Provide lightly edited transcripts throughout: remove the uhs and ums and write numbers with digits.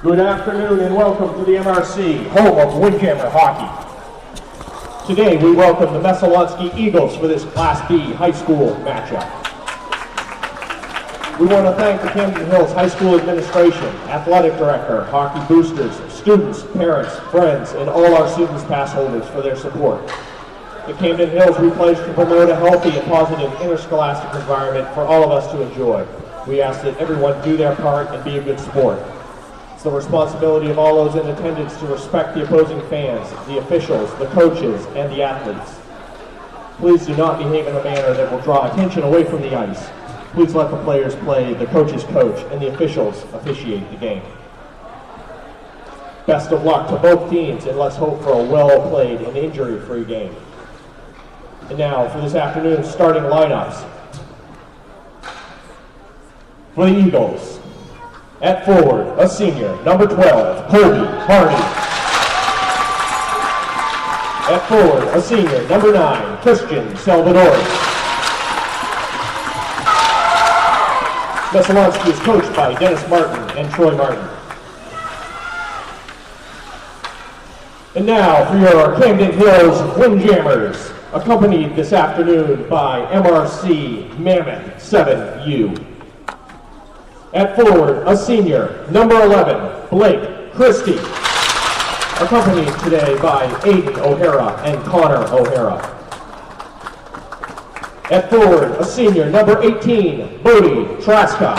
Good afternoon and welcome to the MRC, home of Windjammer Hockey. Today we welcome the Messalonskee Eagles for this Class B high school matchup. We want to thank the Camden Hills High School Administration, Athletic Director, hockey boosters, students, parents, friends, and all our seasons pass holders for their support. At Camden Hills, we pledge to promote a healthy and positive interscholastic environment for all of us to enjoy. We ask that everyone do their part and be a good sport. It's the responsibility of all those in attendance to respect the opposing fans, the officials, the coaches, and the athletes. Please do not behave in a manner that will draw attention away from the ice. Please let the players play, the coaches coach, and the officials officiate the game. Best of luck to both teams, and let's hope for a well-played and injury-free game. And now for this afternoon's starting lineups. For the Eagles, at forward, a senior, number 12, Colby Harney. At forward, a senior, number 9, Christian Salvadori. Messalonskee is coached by Dennis Martin and Troy Martin. And now for your Camden Hills Windjammers, accompanied this afternoon by MRC Mammoth 7U. At forward, a senior, number 11, Blake Christie, accompanied today by Aiden O'Hara and Connor O'Hara. At forward, a senior, number 18, Bodie Traska,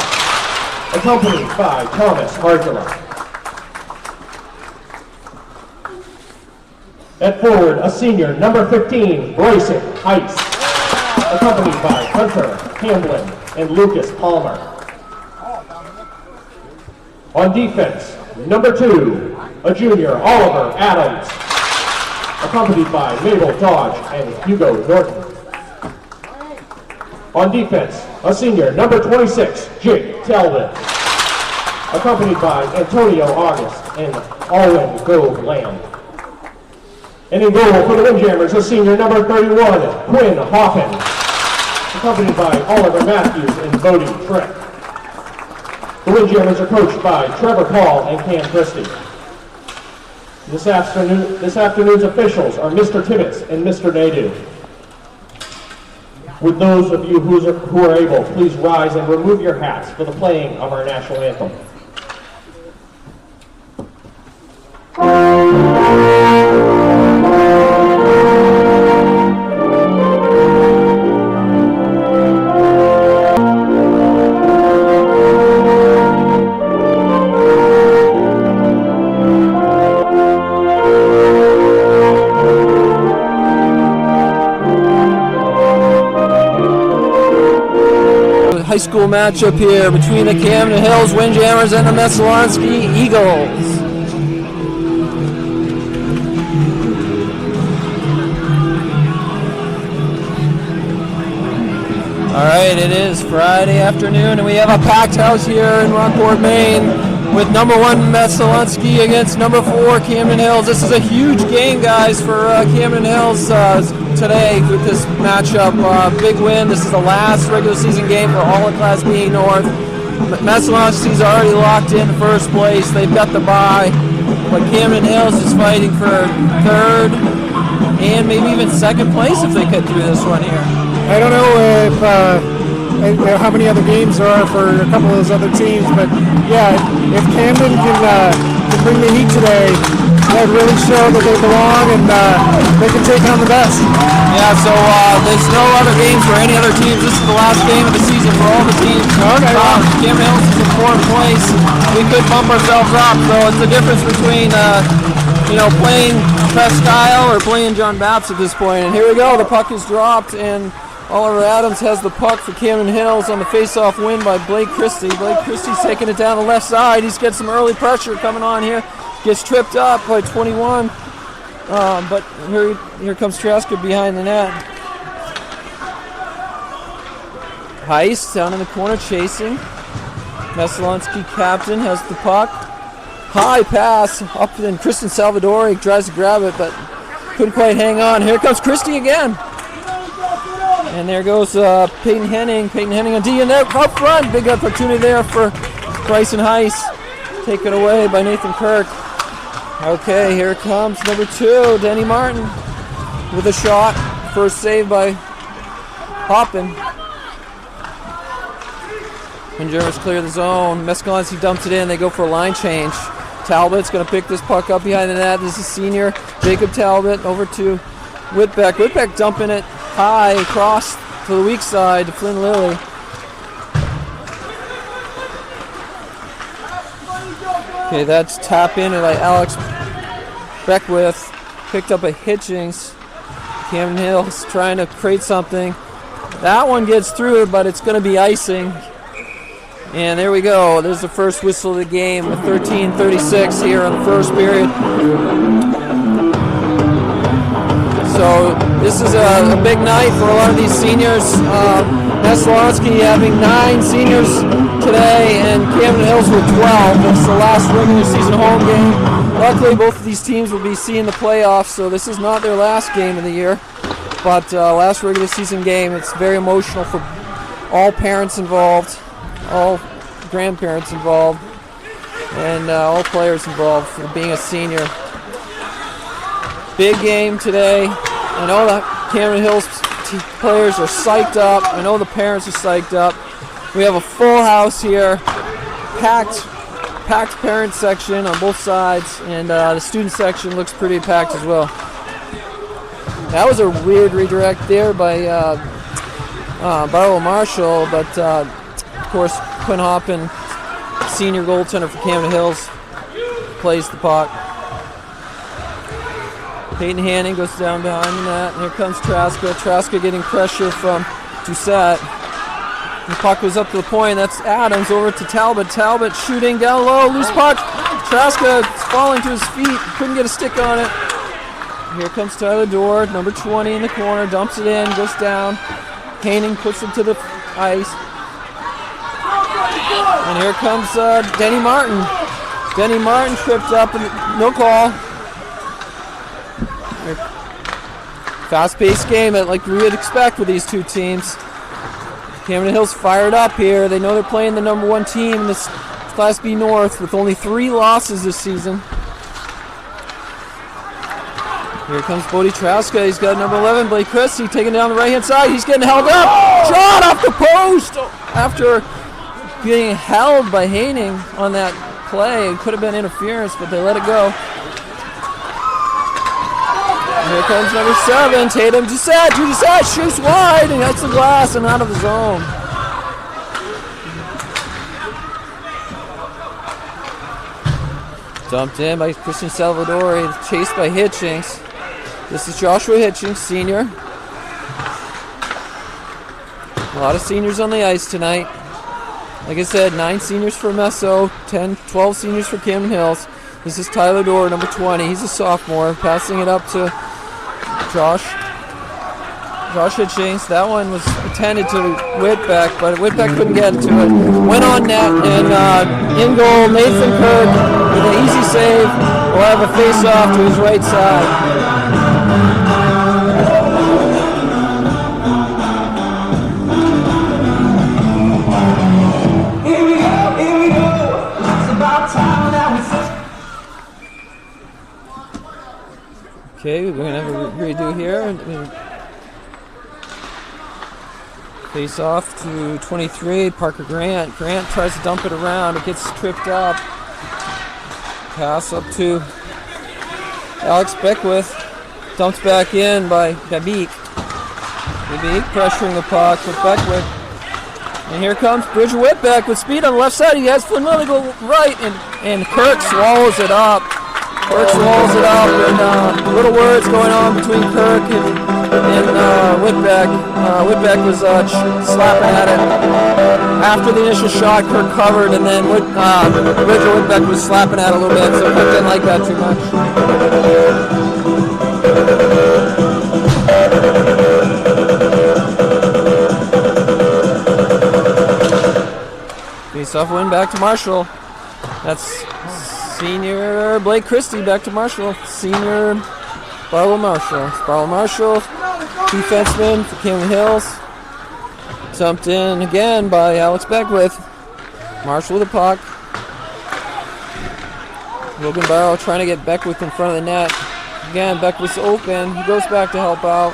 accompanied by Thomas Hardula. At forward, a senior, number 15, Bryson Heiss, accompanied by Hunter Hamlin and Lucas Palmer. On defense, number 2, a junior, Oliver Adams, accompanied by Mabel Dodge and Hugo Norton. On defense, a senior, number 26, Jake Talbot, accompanied by Antonio August and Alwyn Gove Lamb. And in goal for the Windjammers, a senior, number 31, Quinn Hoffman, accompanied by Oliver Matthews and Bodie Trick. The Windjammers are coached by Trevor Paul and Cam Christie. This afternoon's officials are Mr. Tibbetts and Mr. Nadu. Would those of you who are able, please rise and remove your hats for the playing of our national anthem. High school matchup here between the Camden Hills Windjammers and the Messalonskee Eagles. All right, it is Friday afternoon, and we have a packed house here in Rockport, Maine, with number 1 Messalonskee against number 4 Camden Hills. This is a huge game, guys, for Camden Hills today with this matchup. Big win. This is the last regular season game for all of Class B North. Messalonskee's already locked in first place. They've got the bye, but Camden Hills is fighting for third and maybe even second place if they get through this one here. I don't know if how many other games there are for a couple of those other teams, but yeah, if Camden can bring the heat today, that would really show that they belong and they can take on the best. Yeah, so there's no other games for any other teams. This is the last game of the season for all the teams. Okay. Camden Hills is in 4th place. We could bump ourselves up, so it's the difference between playing Presque Isle or playing John Baptist at this point. And here we go, the puck is dropped, and Oliver Adams has the puck for Camden Hills on the face-off win by Blake Christie. Blake Christie's taking it down the left side. He's got some early pressure coming on here. Gets tripped up by 21. But here comes Traska behind the net. Heiss down in the corner chasing. Messalonskee captain has the puck. High pass up, and Christian Salvadori tries to grab it, but couldn't quite hang on. Here comes Christie again. And there goes Peyton Henning. Peyton Henning on D, and there up front. Big opportunity there for Bryson Heiss. taken away by Nathan Kirk. Okay, here comes number 2, Denny Martin, with a shot. First save by Hoppin. And Germans clear the zone. Messalonskee dumps it in. They go for a line change. Talbot's going to pick this puck up behind the net. This is senior Jacob Talbot over to Whitbeck. Whitbeck dumping it high across to the weak side to Flynn Lilly. Okay, that's tap in by Alex Beckwith. Picked up a Hitchings. Camden Hills trying to create something. That one gets through, but it's going to be icing. And there we go. There's the first whistle of the game with 13:36 here in the first period. So this is a big night for a lot of these seniors. Messalonskee having 9 seniors today, and Camden Hills with 12. It's the last regular season home game. Luckily, both of these teams will be seeing the playoffs, so this is not their last game of the year, but last regular season game. It's very emotional for all parents involved, all grandparents involved, and all players involved for being a senior. Big game today. I know that Camden Hills players are psyched up. I know the parents are psyched up. We have a full house here, packed parent section on both sides, and the student section looks pretty packed as well. That was a weird redirect there by Barlow Marshall, but of course Quinn Hoppin, senior goaltender for Camden Hills, plays the puck. Peyton Hanning goes down behind the net, and here comes Traska. Traska getting pressure from Doucette. The puck goes up to the point. That's Adams over to Talbot. Talbot shooting down low, loose puck. Traska is falling to his feet. Couldn't get a stick on it. Here comes Tyler Dorr, number 20 in the corner. Dumps it in, goes down. Hanning puts it to the ice. And here comes Denny Martin. Denny Martin tripped up, and no call. Fast-paced game like we would expect with these two teams. Camden Hills fired up here. They know they're playing the number 1 team in this Class B North with only 3 losses this season. Here comes Bodie Traska. He's got number 11, Blake Christie, taking down the right-hand side. He's getting held up. Shot off the post after being held by Hanning on that play. It could have been interference, but they let it go. Here comes number 7, Tatum Doucette. Doucette shoots wide and hits the glass and out of the zone. Dumped in by Christian Salvadori, chased by Hitchings. This is Joshua Hitchings, senior. A lot of seniors on the ice tonight. Like I said, 9 seniors for Meso, 12 seniors for Camden Hills. This is Tyler Dorr, number 20. He's a sophomore, passing it up to Josh Hitchings. That one was intended to Whitbeck, but Whitbeck couldn't get to it. Went on net, and in goal, Nathan Kirk with an easy save will have a face-off to his right side. Here we go. It's about time now. Okay, we're going to have a redo here. Face off to 23, Parker Grant. Grant tries to dump it around. It gets tripped up. Pass up to Alex Beckwith. Dumped back in by Babik. Babik pressuring the puck with Beckwith. And here comes Bridger Whitbeck with speed on the left side. He has Flynn Lilly go right, and Kirk swallows it up. Kirk swallows it up, and little words going on between Kirk and Whitbeck. Whitbeck was slapping at it. After the initial shot, Kirk covered, and then Bridger Whitbeck was slapping at it a little bit, so Kirk didn't like that too much. Face-off win back to Marshall. That's senior Blake Christie back to Marshall. Senior Barlow Marshall. Barlow Marshall, defenseman for Camden Hills. Dumped in again by Alex Beckwith. Marshall with the puck. Logan Barrow trying to get Beckwith in front of the net. Again, Beckwith's open. He goes back to help out.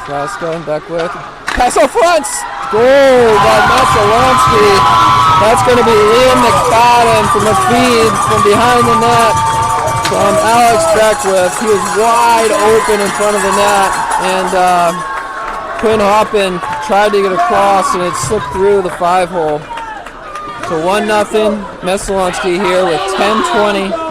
Traska and Beckwith. Pass out front! Goal by Messalonskee. That's going to be Liam McFadden from the feed from behind the net from Alex Beckwith. He was wide open in front of the net, and Quinn Hoppin tried to get across, and it slipped through the 5-hole. So 1-0, Messalonskee here with 10:20.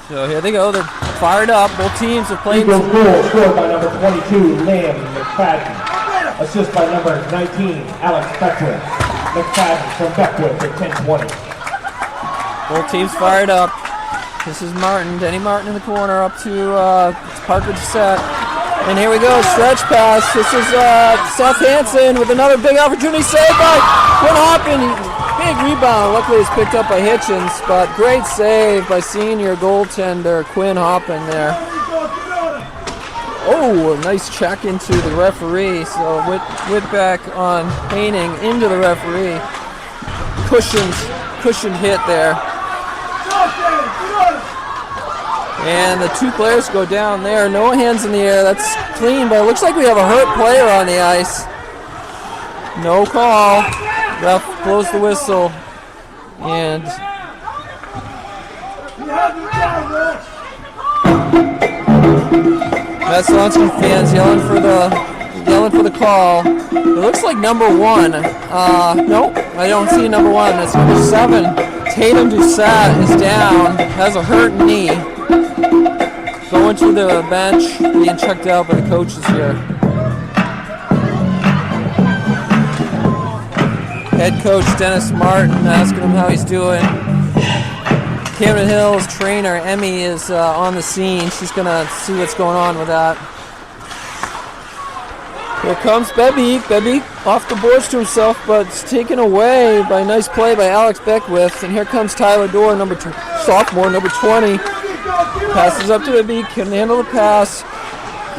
So here they go. They're fired up. Both teams are playing. Eagles goal scored by number 22, Liam McFadden. Assist by number 19, Alex Beckwith. McFadden from Beckwith at 10:20. Both teams fired up. This is Martin. Denny Martin in the corner up to Parker set. And here we go. Stretch pass. This is Seth Hansen with another big opportunity saved by Quinn Hoppin. Big rebound. Luckily it's picked up by Hitchens, but great save by senior goaltender Quinn Hoppin there. Oh, a nice check into the referee. So Whitback on painting into the referee. Cushioned hit there. And the two players go down there. No hands in the air. That's clean, but it looks like we have a hurt player on the ice. No call. Ref blows the whistle. And Messalonskee fans yelling for the call. It looks like number 1. Nope, I don't see number 1. That's number 7. Tatum Doucette is down, has a hurt knee. Going to the bench, being checked out by the coaches here. Head coach Dennis Martin asking him how he's doing. Camden Hills trainer Emmy is on the scene. She's going to see what's going on with that. Here comes Bebby. Bebby off the boards to himself, but it's taken away by a nice play by Alex Beckwith. And here comes Tyler Dorr, sophomore, number 20. Passes up to Bebby, can handle the pass.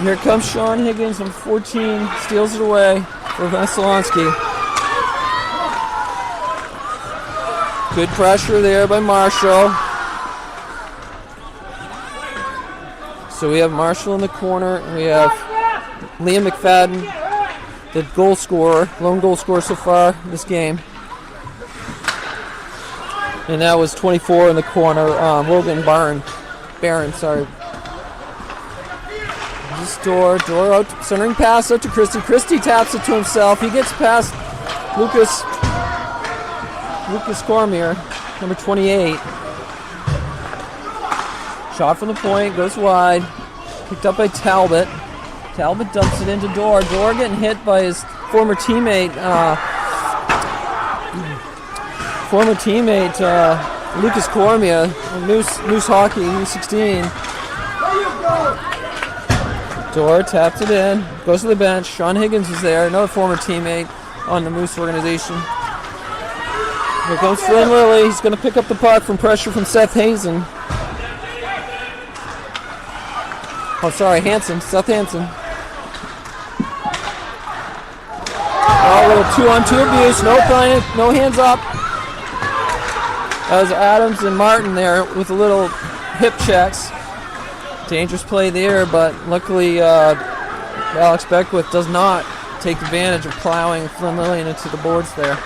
Here comes Sean Higgins, number 14, steals it away for Messalonskee. Good pressure there by Marshall. So we have Marshall in the corner. We have Liam McFadden, the goal scorer, lone goal scorer so far in this game. And that was 24 in the corner, Logan Barron. Sorry. This door out, centering pass out to Christie. Christie taps it to himself. He gets past Lucas Cormier, number 28. Shot from the point, goes wide. Picked up by Talbot. Talbot dumps it into Dorr. Dorr getting hit by his former teammate Lucas Cormier, Moose Hockey, U16. Dorr taps it in, goes to the bench. Sean Higgins is there, another former teammate on the Moose organization. Here comes Flynn Lilly. He's going to pick up the puck from pressure from Seth Hazen. Oh, sorry, Seth Hansen. Oh, a little 2-on-2 abuse. No hands up. That was Adams and Martin there with a little hip checks. Dangerous play there, but luckily Alex Beckwith does not take advantage of plowing Flynn Lilly into the boards there.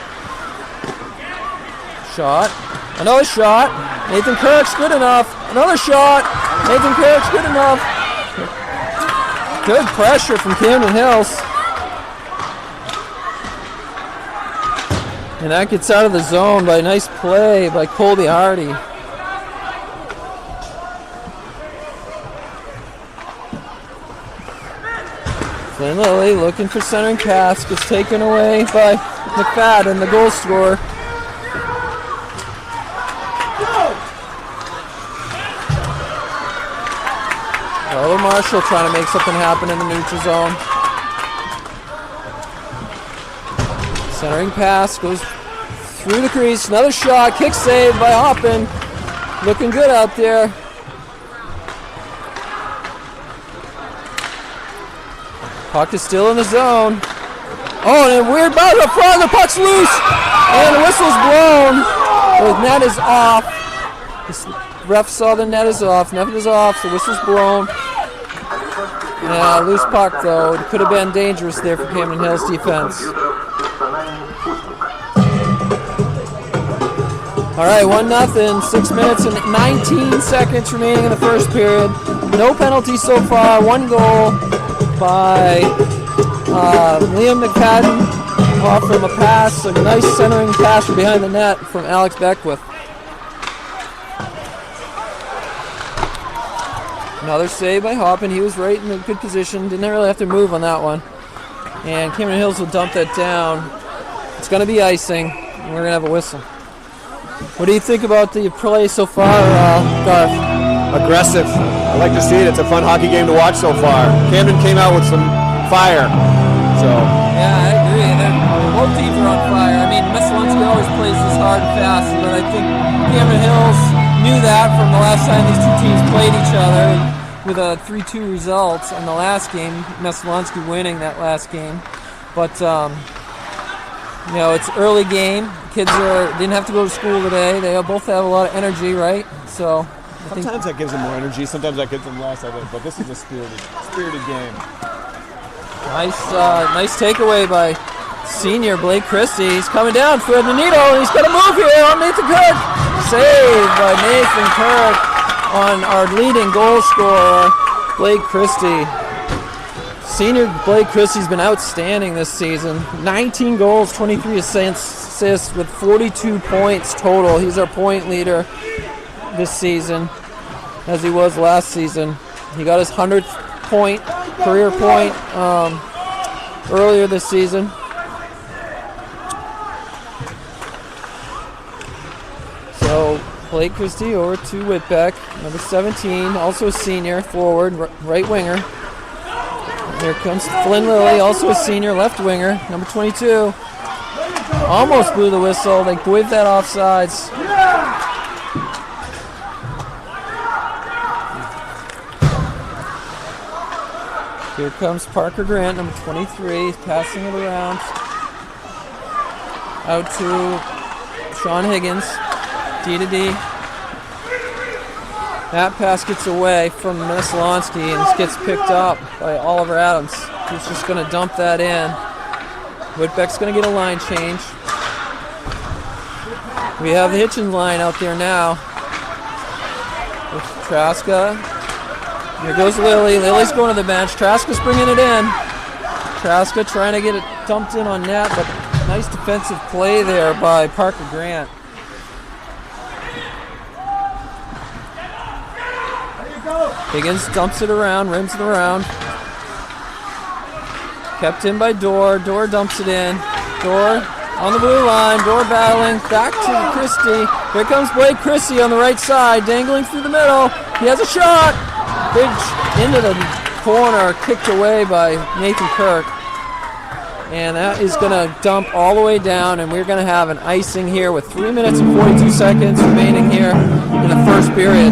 Shot. Another shot. Nathan Kirk's good enough. Another shot. Nathan Kirk's good enough. Good pressure from Camden Hills. And that gets out of the zone by a nice play by Colby Hardy. Flynn Lilly looking for centering pass, gets taken away by McFadden, the goal scorer. Tyler Marshall trying to make something happen in the neutral zone. Centering pass goes through the crease. Another shot. Kick save by Hoppin. Looking good out there. Puck is still in the zone. Oh, and a weird bounce up front. The puck's loose. And the whistle's blown. The net is off. The ref saw the net is off. Net is off. The whistle's blown. Yeah, loose puck though. It could have been dangerous there for Camden Hills defense. All right, 1-0. 6 minutes and 19 seconds remaining in the first period. No penalties so far. 1 goal by Liam McFadden off from a pass. A nice centering pass from behind the net from Alex Beckwith. Another save by Hoppin. He was right in a good position. Didn't really have to move on that one. And Camden Hills will dump that down. It's going to be icing. And we're going to have a whistle. What do you think about the play so far, Garth? Aggressive. I like to see it. It's a fun hockey game to watch so far. Camden came out with some fire. So. Yeah, I agree. Both teams are on fire. I mean, Messalonskee always plays this hard and fast, but I think Camden Hills knew that from the last time these two teams played each other with a 3-2 result in the last game, Messalonskee winning that last game. But, you know, it's early game. Kids didn't have to go to school today. They both have a lot of energy, right? So sometimes that gives them more energy. Sometimes that gives them less of it. But this is a spirited game. Nice takeaway by senior Blake Christie. He's coming down for the needle, and he's got to move here on Nathan Kirk. Saved by Nathan Kirk on our leading goal scorer, Blake Christie. Senior Blake Christie's been outstanding this season. 19 goals, 23 assists with 42 points total. He's our point leader this season, as he was last season. He got his 100th point, career point earlier this season. So Blake Christie over to Whitbeck, number 17, also a senior, forward, right winger. Here comes Flynn Lilly, also a senior, left winger, number 22. Almost blew the whistle. They waved that offsides. Here comes Parker Grant, number 23, passing it around. Out to Sean Higgins, D to D. That pass gets away from Messalonskee and gets picked up by Oliver Adams, who's just going to dump that in. Whitbeck's going to get a line change. We have the Hitchens line out there now. With Traska. Here goes Lilly. Lily's going to the bench. Traska's bringing it in. Traska trying to get it dumped in on net, but nice defensive play there by Parker Grant. Higgins dumps it around, rims it around. Kept in by Dorr. Dorr dumps it in. Dorr on the blue line. Dorr battling. Back to Christie. Here comes Blake Christie on the right side, dangling through the middle. He has a shot. Bridge into the corner, kicked away by Nathan Kirk. And that is going to dump all the way down, and we're going to have an icing here with 3 minutes and 42 seconds remaining here in the first period.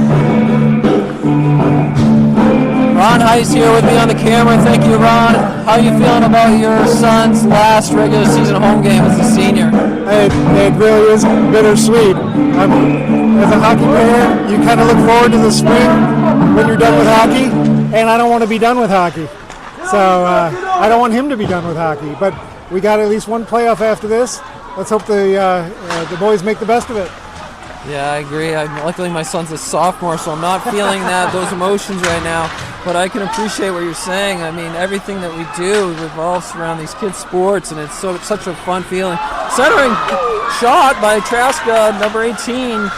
Ron Heiss here with me on the camera. Thank you, Ron. How are you feeling about your son's last regular season home game as a senior? It really is bittersweet. As a hockey player, you kind of look forward to the spring when you're done with hockey, and I don't want to be done with hockey. So I don't want him to be done with hockey. But we got at least one playoff after this. Let's hope the boys make the best of it. Yeah, I agree. Luckily, my son's a sophomore, so I'm not feeling those emotions right now. But I can appreciate what you're saying. I mean, everything that we do revolves around these kids' sports, and it's such a fun feeling. Centering shot by Traska, number 18,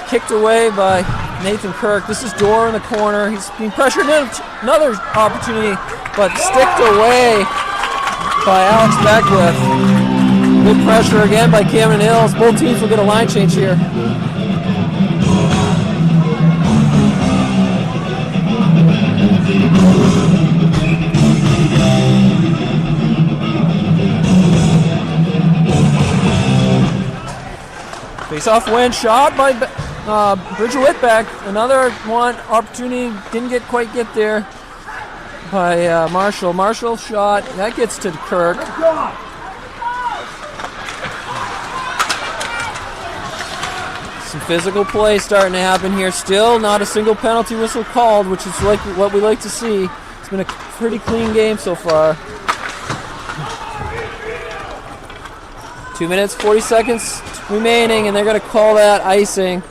kicked away by Nathan Kirk. This is Dorr in the corner. He's being pressured in. Another opportunity, but sticked away by Alex Beckwith. Good pressure again by Camden Hills. Both teams will get a line change here. Face-off win, shot by Bridger Whitbeck. Another one opportunity, didn't quite get there by Marshall. Marshall shot, that gets to Kirk. Some physical play starting to happen here. Still not a single penalty whistle called, which is like what we like to see. It's been a pretty clean game so far. 2 minutes, 40 seconds remaining, and they're going to call that icing.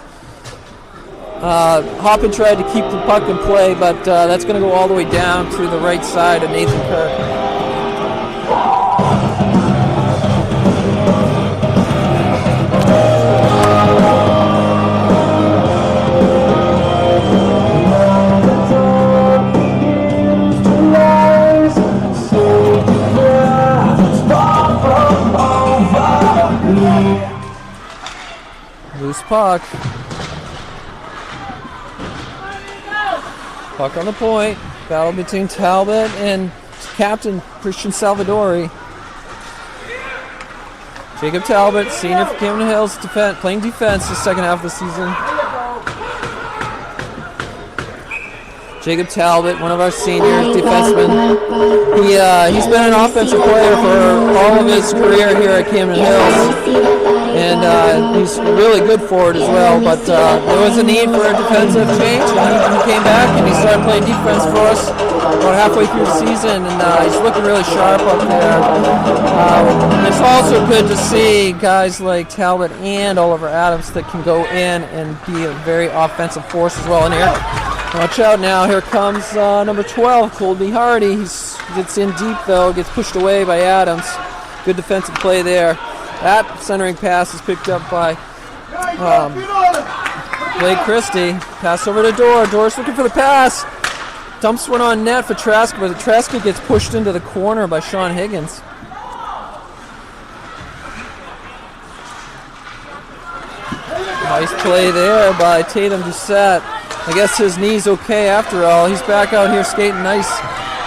Hoppin tried to keep the puck in play, but that's going to go all the way down to the right side of Nathan Kirk. Loose puck. Puck on the point. Battle between Talbot and captain Christian Salvadori. Jacob Talbot, senior for Camden Hills, playing defense the second half of the season. Jacob Talbot, one of our senior defensemen. He's been an offensive player for all of his career here at Camden Hills. And he's really good for it as well, but there was a need for a defensive change, and he came back and he started playing defense for us about halfway through the season, and he's looking really sharp up there. It's also good to see guys like Talbot and Oliver Adams that can go in and be a very offensive force as well in here. Watch out now, here comes number 12, Colby Hardy. He gets in deep though, gets pushed away by Adams. Good defensive play there. That centering pass is picked up by Blake Christie. Pass over to Dorr. Dorr's looking for the pass. Dumps one on net for Traska, but Traska gets pushed into the corner by Sean Higgins. Nice play there by Tatum Doucette. I guess his knee's okay after all. He's back out here skating nice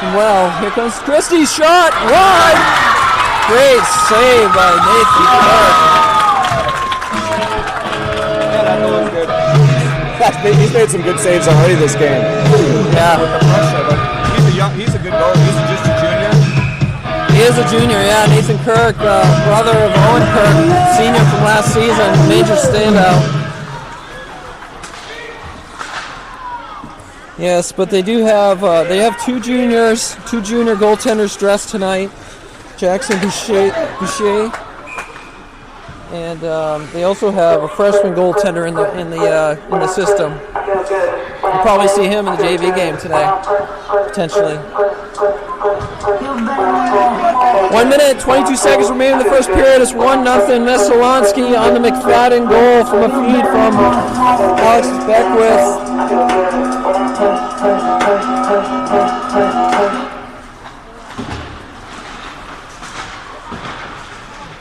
and well. Here comes Christie's shot. Wide! Great save by Nathan Clark. Yeah, that goal was good. He's made some good saves already this game. Yeah. With the pressure, but he's a good goalie. He's just a junior. He is a junior, yeah. Nathan Kirk, brother of Owen Kirk, senior from last season, major standout. Yes, but they do have two junior goaltenders dressed tonight. Jackson Boucher, and they also have a freshman goaltender in the system. You'll probably see him in the JV game today, potentially. 1 minute, 22 seconds remaining in the first period. It's 1-0 Messalonskee on the McFadden goal from a feed from Alex Beckwith.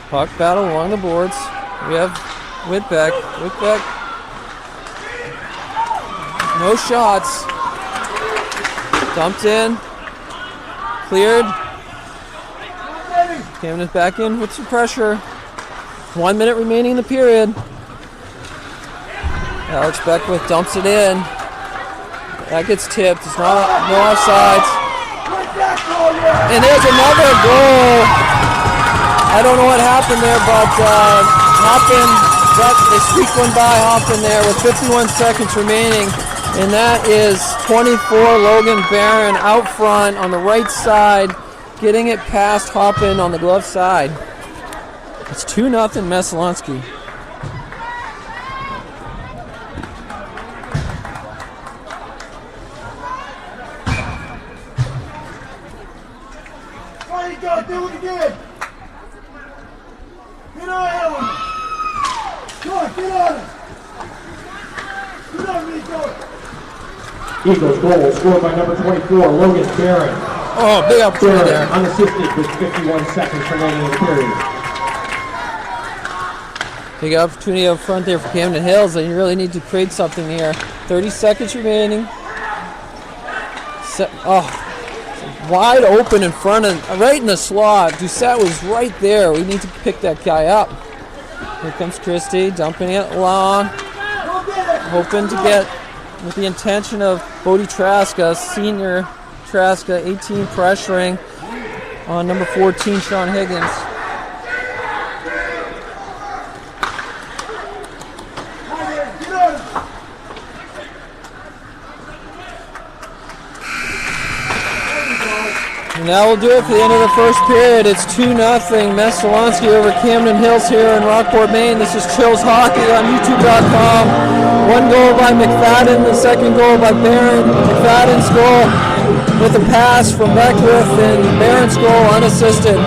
Puck battle along the boards. We have Whitbeck. No shots. Dumped in. Cleared. Camden back in with some pressure. 1 minute remaining in the period. Alex Beckwith dumps it in. That gets tipped. It's no offsides. And there's another goal. I don't know what happened there, but Hoppin, they squeaked one by Hoppin there with 51 seconds remaining, and that is 24 Logan Barron out front on the right side, getting it past Hoppin on the glove side. It's 2-0 Messalonskee. There you go, do it again. Get on him! Come on, get on him! Get on me, go! Eagles goal scored by number 24, Logan Barron. Oh, big opportunity there. Unassisted with 51 seconds remaining in the period. Big opportunity up front there for Camden Hills, and you really need to create something here. 30 seconds remaining. wide open in front of, right in the slot. Doucette was right there. We need to pick that guy up. Here comes Christie, dumping it long, hoping to get, with the intention of Bodie Traska, senior Traska, 18, pressuring on number 14, Sean Higgins. And that will do it for the end of the first period. It's 2-0 Messalonskee over Camden Hills here in Rockport, Maine. This is Chills Hockey on YouTube.com. One goal by McFadden, the second goal by Barron. McFadden's goal with a pass from Beckwith, and Barron's goal unassisted.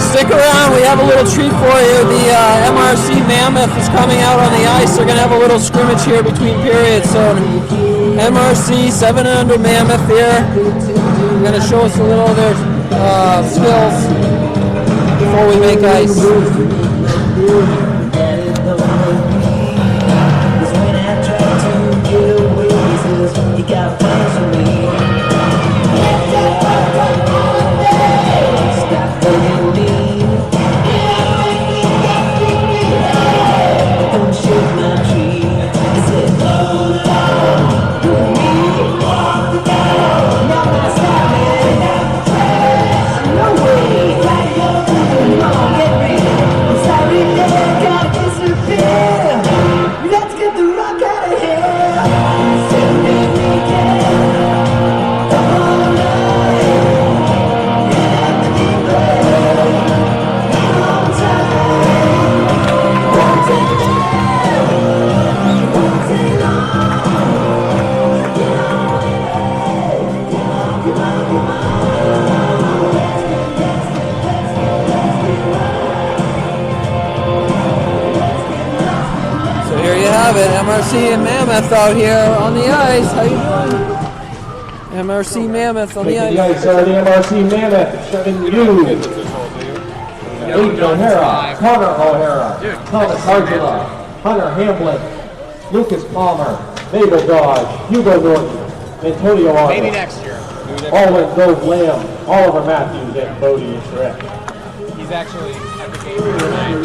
Stick around, we have a little treat for you. The MRC Mammoth is coming out on the ice. They're going to have a little scrimmage here between periods. So MRC 7 and under Mammoth here. They're going to show us a little of their skills before we make ice. MRC and Mammoth out here on the ice. How you doing? MRC Mammoth on the ice. The ice are the MRC Mammoth showing you Aiden O'Hara, Connor O'Hara, Thomas Argila, Hunter Hamblin, Lucas Palmer, Mabel Dodge, Hugo Norton, Antonio Arnold. Maybe next year. Alwyn Dove Lamb, Oliver Matthews, and Bodie Insurrect. He's actually at the game tonight.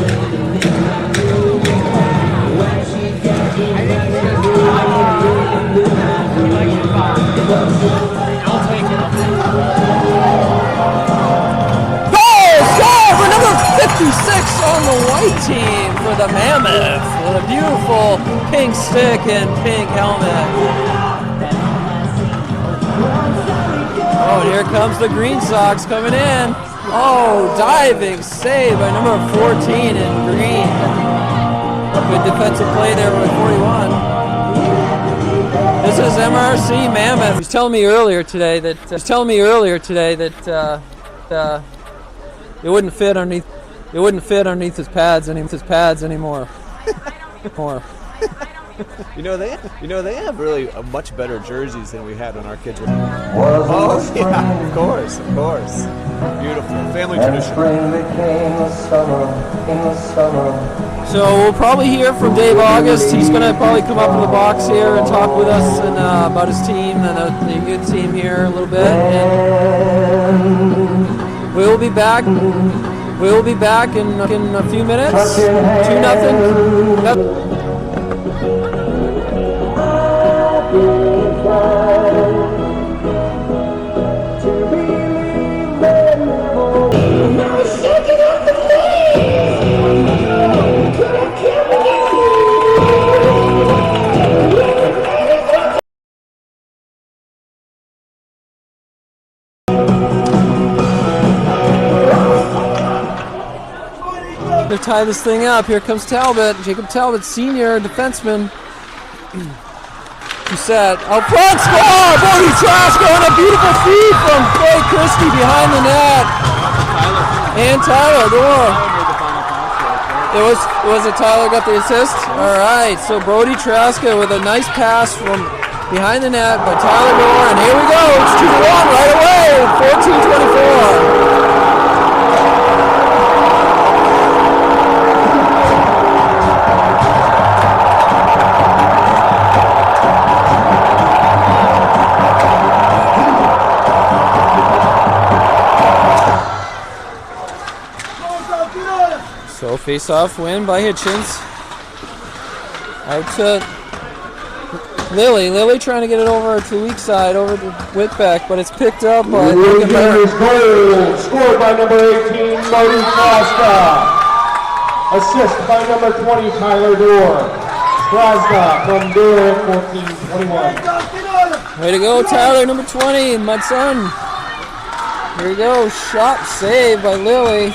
Goal for number 56 on the white team for the Mammoth with a beautiful pink stick and pink helmet. Oh, and here comes the Green Sox coming in. Oh, diving save by number 14 in green. Good defensive play there by 41. This is MRC Mammoth. He was telling me earlier today that it wouldn't fit underneath his pads anymore. You know they have really much better jerseys than we had when our kids were. Oh yeah, of course. Beautiful family tradition. So we'll probably hear from Dave August. He's going to probably come up in the box here and talk with us and about his team and the youth team here a little bit. And we'll be back. We'll be back in a few minutes. 2-0. To tie this thing up, here comes Talbot, Jacob Talbot, senior defenseman. Doucette out front, score! Bodie Traska on a beautiful feed from Clay Christie behind the net. And Tyler Gore. Was it Tyler got the assist? All right, so Bodie Traska with a nice pass from behind the net by Tyler Gore, and here we go. It's 2-1 right away. 14-24. So face-off win by Hitchens. Out to Lily. Lily trying to get it over to the weak side, over to Whitbeck, but it's picked up by Goal scored by number 18, Marty Krasda. Assist by number 20, Tyler Dorr. Krasda from Dorr, 14-21. Way to go, Tyler, number 20, Mudson. Here we go, shot saved by Lily.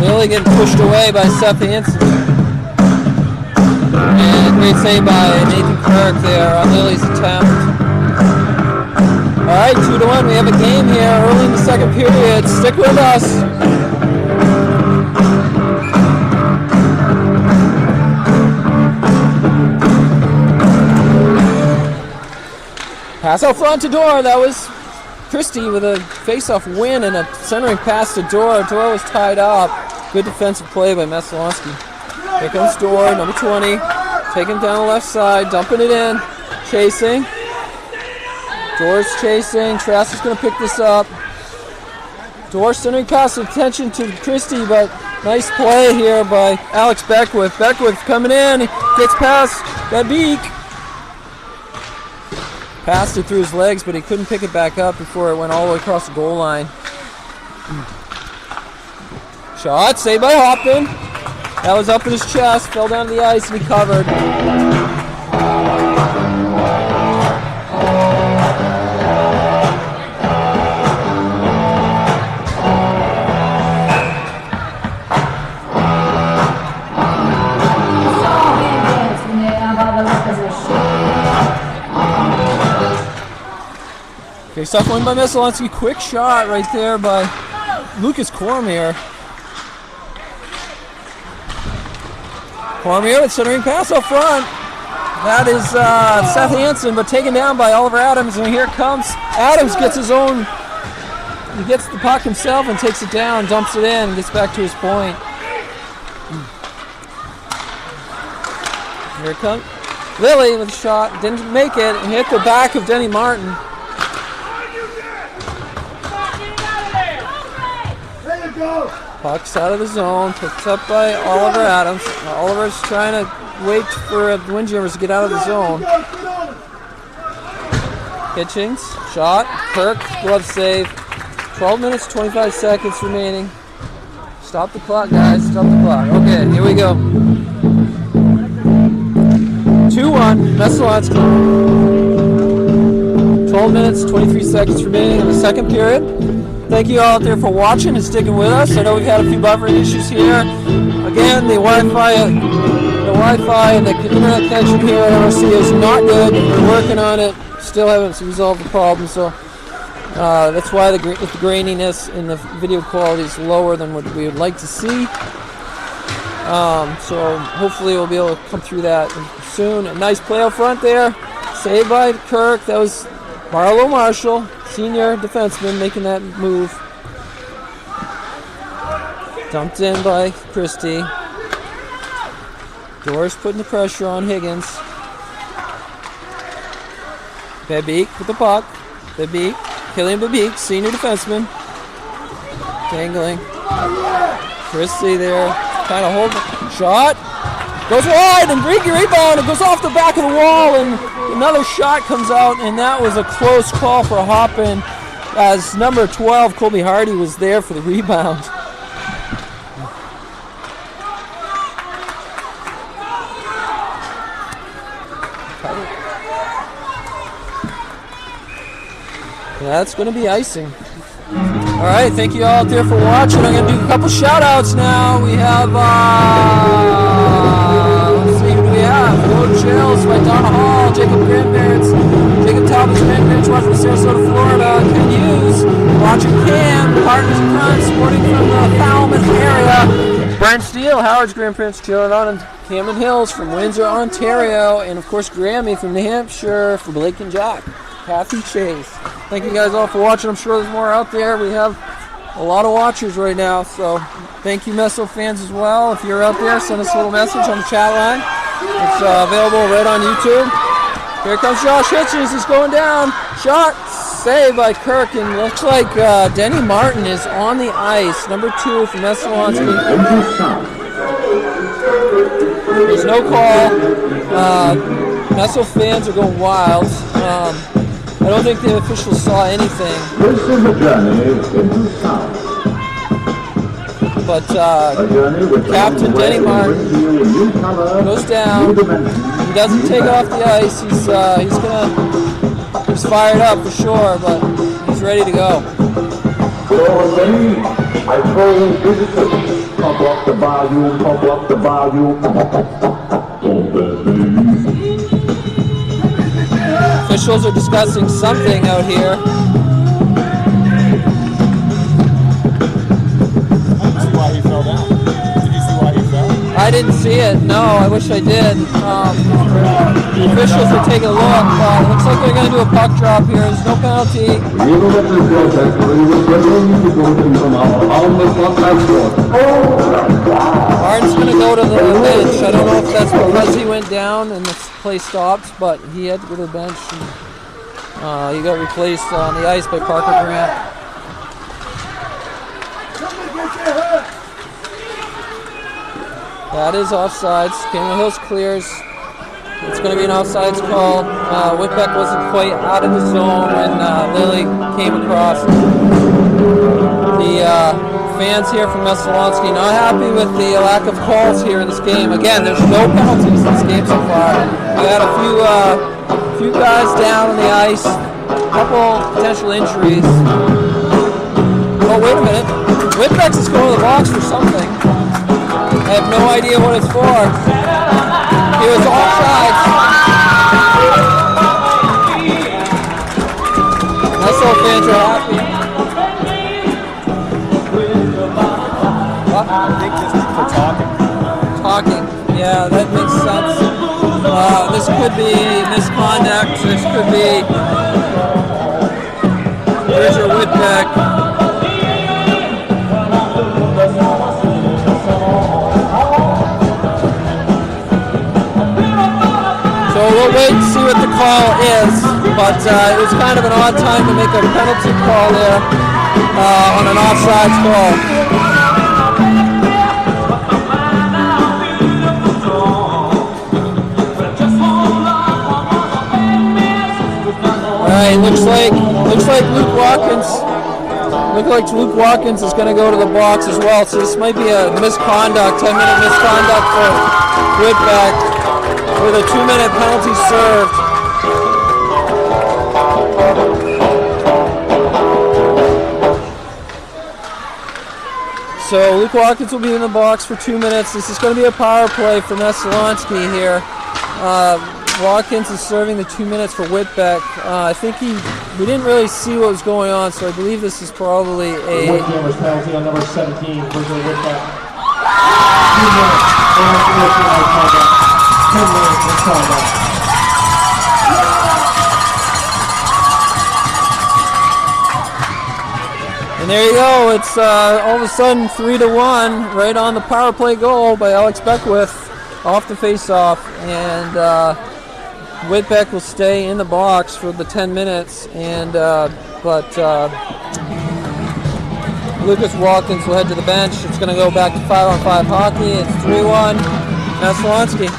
Lily getting pushed away by Seth Hansen. And great save by Nathan Kirk there on Lily's attempt. All right, 2-1, we have a game here early in the second period. Stick with us. Pass out front to Dora. That was Christie with a face-off win and a centering pass to Dora. Dora was tied up. Good defensive play by Messalonskee. Here comes Dora, number 20. Taking down the left side, dumping it in. Chasing. Dora's chasing. Trask is going to pick this up. Dora centering pass, attention to Christie, but nice play here by Alex Beckwith. Beckwith coming in. He gets past Beek. Passed it through his legs, but he couldn't pick it back up before it went all the way across the goal line. Shot, saved by Hoppin. That was up in his chest, fell down to the ice, and he covered. Face-off win by Messalonskee. Quick shot right there by Lucas Cormier. Cormier with centering pass up front. That is Seth Hansen, but taken down by Oliver Adams. And here comes Adams, gets his own. He gets the puck himself and takes it down, dumps it in, and gets back to his point. Here it comes Lily with a shot. Didn't make it and hit the back of Denny Martin. Puck's out of the zone, picked up by Oliver Adams. Oliver's trying to wait for the Windjammers to get out of the zone. Hitchens, shot, Kirk, glove save. 12 minutes, 25 seconds remaining. Stop the clock, guys, stop the clock. Okay, here we go. 2-1, Messalonskee. 12 minutes, 23 seconds remaining in the second period. Thank you all out there for watching and sticking with us. I know we've had a few buffering issues here. Again, the Wi-Fi and the internet connection here at MRC is not good. We're working on it. Still haven't resolved the problem, so that's why the graininess in the video quality is lower than what we would like to see. So hopefully we'll be able to come through that soon. A nice play out front there. Saved by Kirk. That was Marlo Marshall, senior defenseman, making that move. Dumped in by Christie. Doris putting the pressure on Higgins. Bebeek with the puck. Bebeek, Killian Bebeek, senior defenseman. Dangling. Christie there, kind of holding. Shot. Goes wide and rebound. It goes off the back of the wall and another shot comes out, and that was a close call for a hop-in as number 12, Colby Hardy, was there for the rebound. That's going to be icing. All right, thank you all out there for watching. I'm going to do a couple shout-outs now. We have, let's see, who do we have? Road Chills by Donna Hall, Jacob Grandparents, Jacob Talbot's grandparents watching from Sarasota, Florida, Ken Hughes, watching Cam, Partners in Crime, supporting from the Falmouth area, Brent Steele, Howard's grandparents chilling out in Camden Hills from Windsor, Ontario, and of course Grammy from New Hampshire for Blake and Jack, Kathy Chase. Thank you guys all for watching. I'm sure there's more out there. We have a lot of watchers right now, so thank you Messo fans as well. If you're out there, send us a little message on the chat line. It's available right on YouTube. Here comes Josh Hitchens. He's going down. Shot. save by Kirk, and looks like Denny Martin is on the ice, number 2 for Messalonskee. There's no call. Messel fans are going wild. I don't think the officials saw anything. This is a journey into sound. But Captain Denny Martin goes down. He doesn't take off the ice. He's fired up for sure, but he's ready to go. So Denny, I told visitors, pump up the volume, pump up the volume. Officials are discussing something out here. I didn't see it. No, I wish I did. The officials are taking a look. It looks like they're going to do a puck drop here. There's no penalty. Martin's going to go to the bench. I don't know if that's because he went down and the play stopped, but he had to go to the bench. And, he got replaced on the ice by Parker Grant. That is offsides. Camden Hills clears. It's going to be an offsides call. Whitbeck wasn't quite out of the zone when Lily came across. The fans here from Messalonskee not happy with the lack of calls here in this game. Again, there's no penalties in this game so far. We had a few guys down on the ice, a couple potential injuries. Oh, wait a minute. Whitbeck's is going to the box for something. I have no idea what it's for. He was offside. Messel fans are happy. What? I think this is for talking. Talking. Yeah, that makes sense. This could be misconduct. This could be. Here's your Whitbeck. So we'll wait and see what the call is, but it was kind of an odd time to make a penalty call there on an offsides call. All right, looks like Luke Watkins is going to go to the box as well. So this might be a misconduct, 10-minute misconduct for Whitbeck, with a 2-minute penalty served. So Luke Watkins will be in the box for 2 minutes. This is going to be a power play for Messalonskee here. Watkins is serving the 2 minutes for Whitbeck. I think we didn't really see what was going on, so I believe this is probably a... White Gamers penalty on number 17, Virgil Whitbeck. 2 minutes misconduct. And there you go. It's all of a sudden 3-1 right on the power play goal by Alex Beckwith off the face-off. And Whitbeck will stay in the box for the 10 minutes. And but Lucas Watkins will head to the bench. It's going to go back to 5-on-5 hockey. It's 3-1. Messalonskee.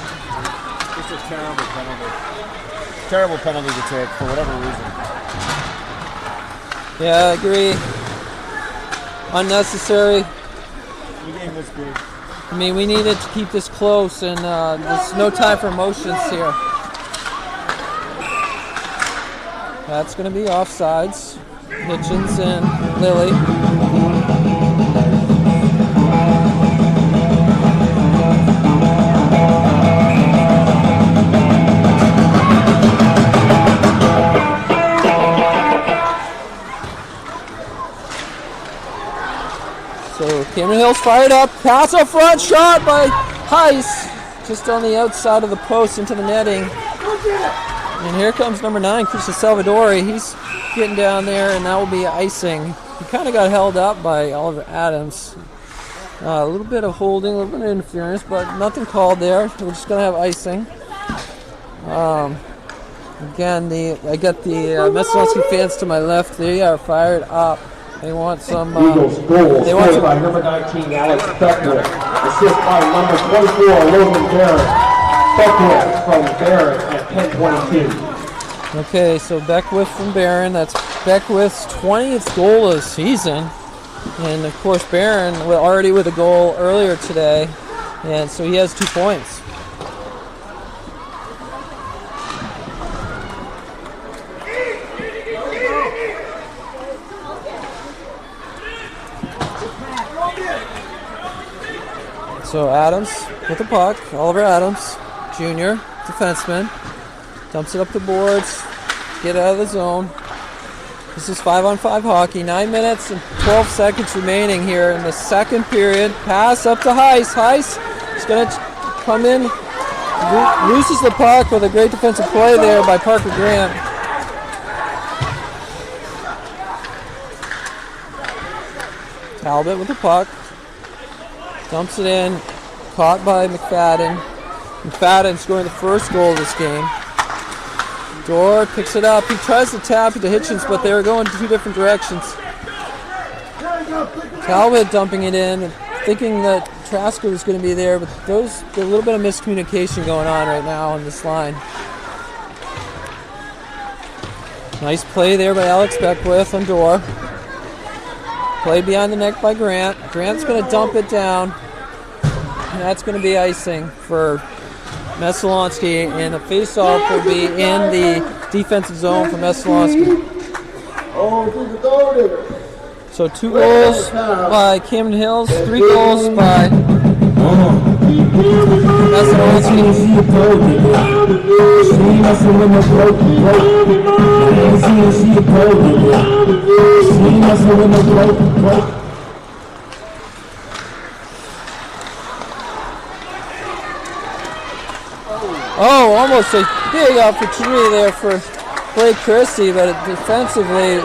It's a terrible penalty. Terrible penalty to take for whatever reason. Yeah, I agree. Unnecessary. The game this big. I mean, we needed to keep this close, and there's no time for emotions here. That's going to be offsides. Hitchens and Lilly. So Camden Hills fired up, pass up front, shot by Heiss, just on the outside of the post into the netting. And here comes number 9, Christian Salvadori. He's getting down there, and that will be icing. He kind of got held up by Oliver Adams. A little bit of holding, a little bit of interference, but nothing called there. We're just going to have icing. Again, I got the Messalonskee fans to my left. They are fired up. They want some. Eagles goal They want scored some. by number 19, Alex Beckwith. Assist by number 24, Logan Barrett. Beckwith from Barrett at 10:22. Okay, so Beckwith from Barron. That's Beckwith's 20th goal of the season. And of course, Barron already with a goal earlier today. And so he has 2 points. So Adams with the puck, Oliver Adams, junior, defenseman, dumps it up the boards, get out of the zone. This is 5-on-5 hockey, 9 minutes and 12 seconds remaining here in the second period. Pass up to Heiss. Heiss is going to come in, loses the puck with a great defensive play there by Parker Grant. Talbot with the puck. Dumps it in, caught by McFadden. McFadden scoring the first goal of this game. Dorr picks it up. He tries to tap it to Hitchens, but they were going 2 different directions. Talbot dumping it in, thinking that Trasker was going to be there, but there's a little bit of miscommunication going on right now on this line. Nice play there by Alex Beckwith on Dorr. Played behind the neck by Grant. Grant's going to dump it down. And that's going to be icing for Messalonskee. And the face-off will be in the defensive zone for Messalonskee. So 2 goals by Camden Hills, 3 goals by Oh, almost a big opportunity there for Blake Christie, but defensively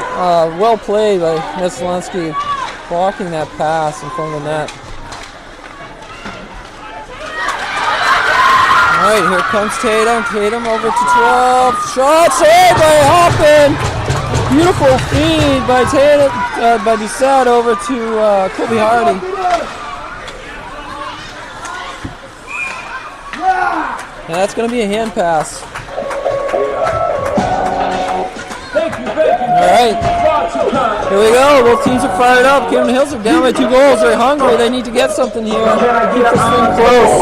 well played by Messalonskee, blocking that pass in front of the net. All right, here comes Tatum. Tatum over to 12. Shot saved by Hoffman. Beautiful feed by Tatum, by Doucette over to Colby Hardy. And that's going to be a hand pass. All right, here we go. Both teams are fired up. Camden Hills are down by 2 goals. They're hungry. They need to get something here. Keep this thing close.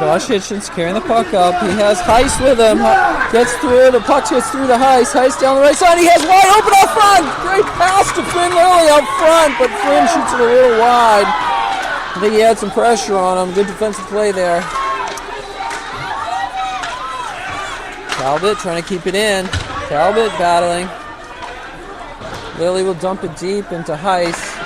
Josh Hitchens carrying the puck up. He has Heiss with him. Gets through. The puck gets through to Heiss. Heiss down the right side. He has wide open out front. Great pass to Flynn Lilly out front, but Flynn shoots it a little wide. I think he had some pressure on him. Good defensive play there. Talbot trying to keep it in. Talbot battling. Lilly will dump it deep into Heiss.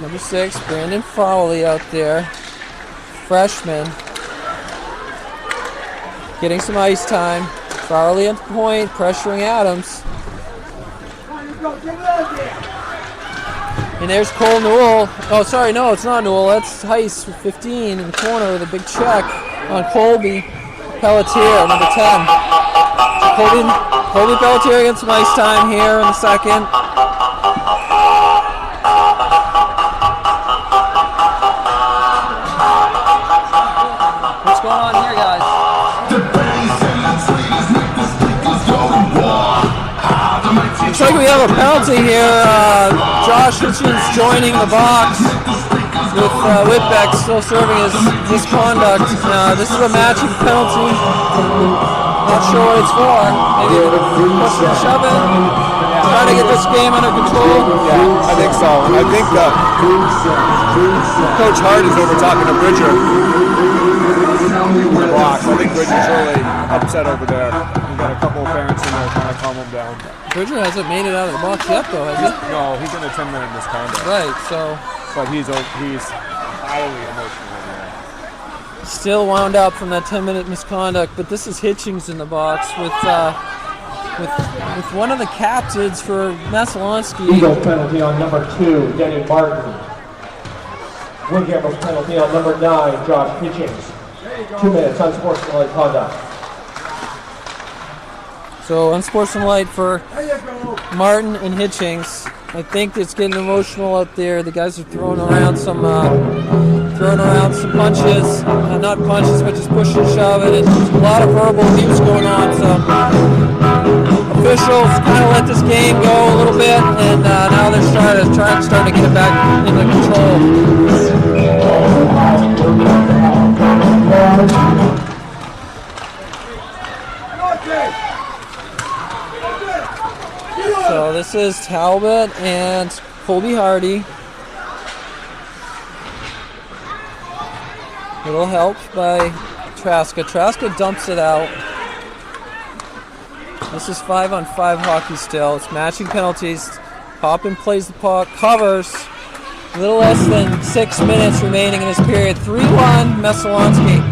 Number 6, Brandon Fowley out there. Freshman. Getting some ice time. Fowley at the point, pressuring Adams. And there's Cole Newell. Oh, sorry, no, it's not Newell. That's Heiss with 15 in the corner with a big check on Colby Pelletier, number 10. Colby Pelletier getting some ice time here in the second. What's going on here, guys? Looks like we have a penalty here. Josh Hitchens joining the box with Whitbeck still serving as misconduct. This is a matching penalty. Not sure what it's for. Maybe push and shove it. Try to get this game under control. Yeah, I think so. I think Coach Hart is over talking to Bridger. Blocks. I think Bridger's really upset over there. We've got a couple of parents in there trying to calm him down. Bridger hasn't made it out of the box yet, though, has he? No, he's in a 10-minute misconduct. Right, so. But he's highly emotional in there. Still wound up from that 10-minute misconduct, but this is Hitchings in the box with one of the captains for Messalonskee. Eagles penalty on number 2, Denny Martin. Windjammers penalty on number 9, Josh Hitchings. 2 minutes, unsportsmanlike conduct. So unsportsmanlike for Martin and Hitchings. I think it's getting emotional out there. The guys are throwing around some punches, not punches, but just pushing and shoving. And there's a lot of verbal abuse going on. So officials kind of let this game go a little bit, and now they're starting to get it back into control. So this is Talbot and Colby Hardy. Little help by Traska. Traska dumps it out. This is 5-on-5 hockey still. It's matching penalties. Hoppin plays the puck, covers. A little less than 6 minutes remaining in this period. 3-1 Messalonskee.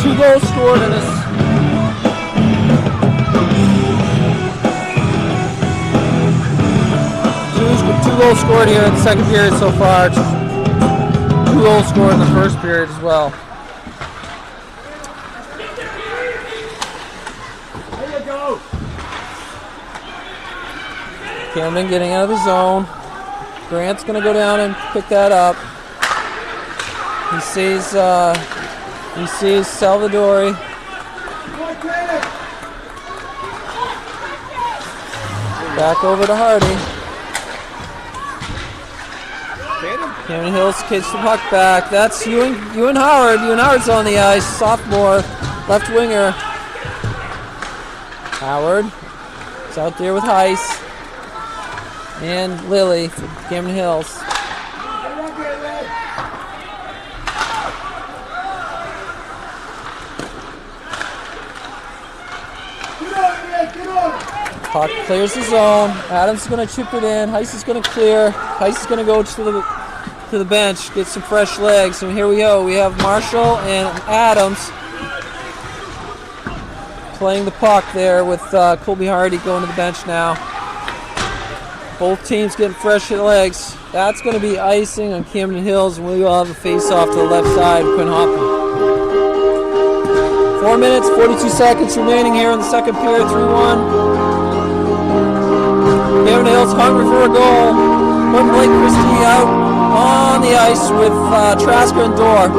2 goals scored in this. Two goals scored here in the second period so far. 2 goals scored in the first period as well. There you go. Camden getting out of the zone. Grant's going to go down and pick that up. He sees Salvadori. Back over to Hardy. Camden Hills kicks the puck back. That's Ewan Howard. Ewan Howard's on the ice. Sophomore, left winger. Howard is out there with Heiss and Lilly for Camden Hills. Puck clears the zone. Adams is going to chip it in. Heiss is going to clear. Heiss is going to go to the bench, get some fresh legs. And here we go. We have Marshall and Adams playing the puck there with Colby Hardy going to the bench now. Both teams getting fresh legs. That's going to be icing on Camden Hills, and we will have a face-off to the left side of Quinn Hoppin. 4 minutes, 42 seconds remaining here in the second period, 3-1. Camden Hills hungry for a goal. Putting Blake Christie out on the ice with Traska and Dorr.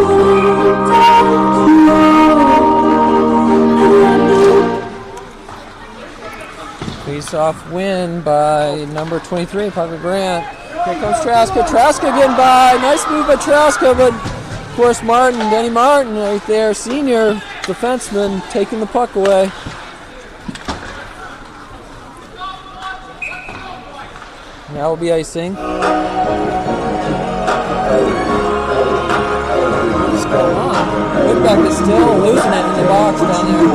Face-off win by number 23, Parker Grant. Here comes Traska. Traska getting by. Nice move by Traska, but of course Denny Martin right there, senior defenseman, taking the puck away. That will be icing. What's going on? Woodbeck is still losing it in the box down there.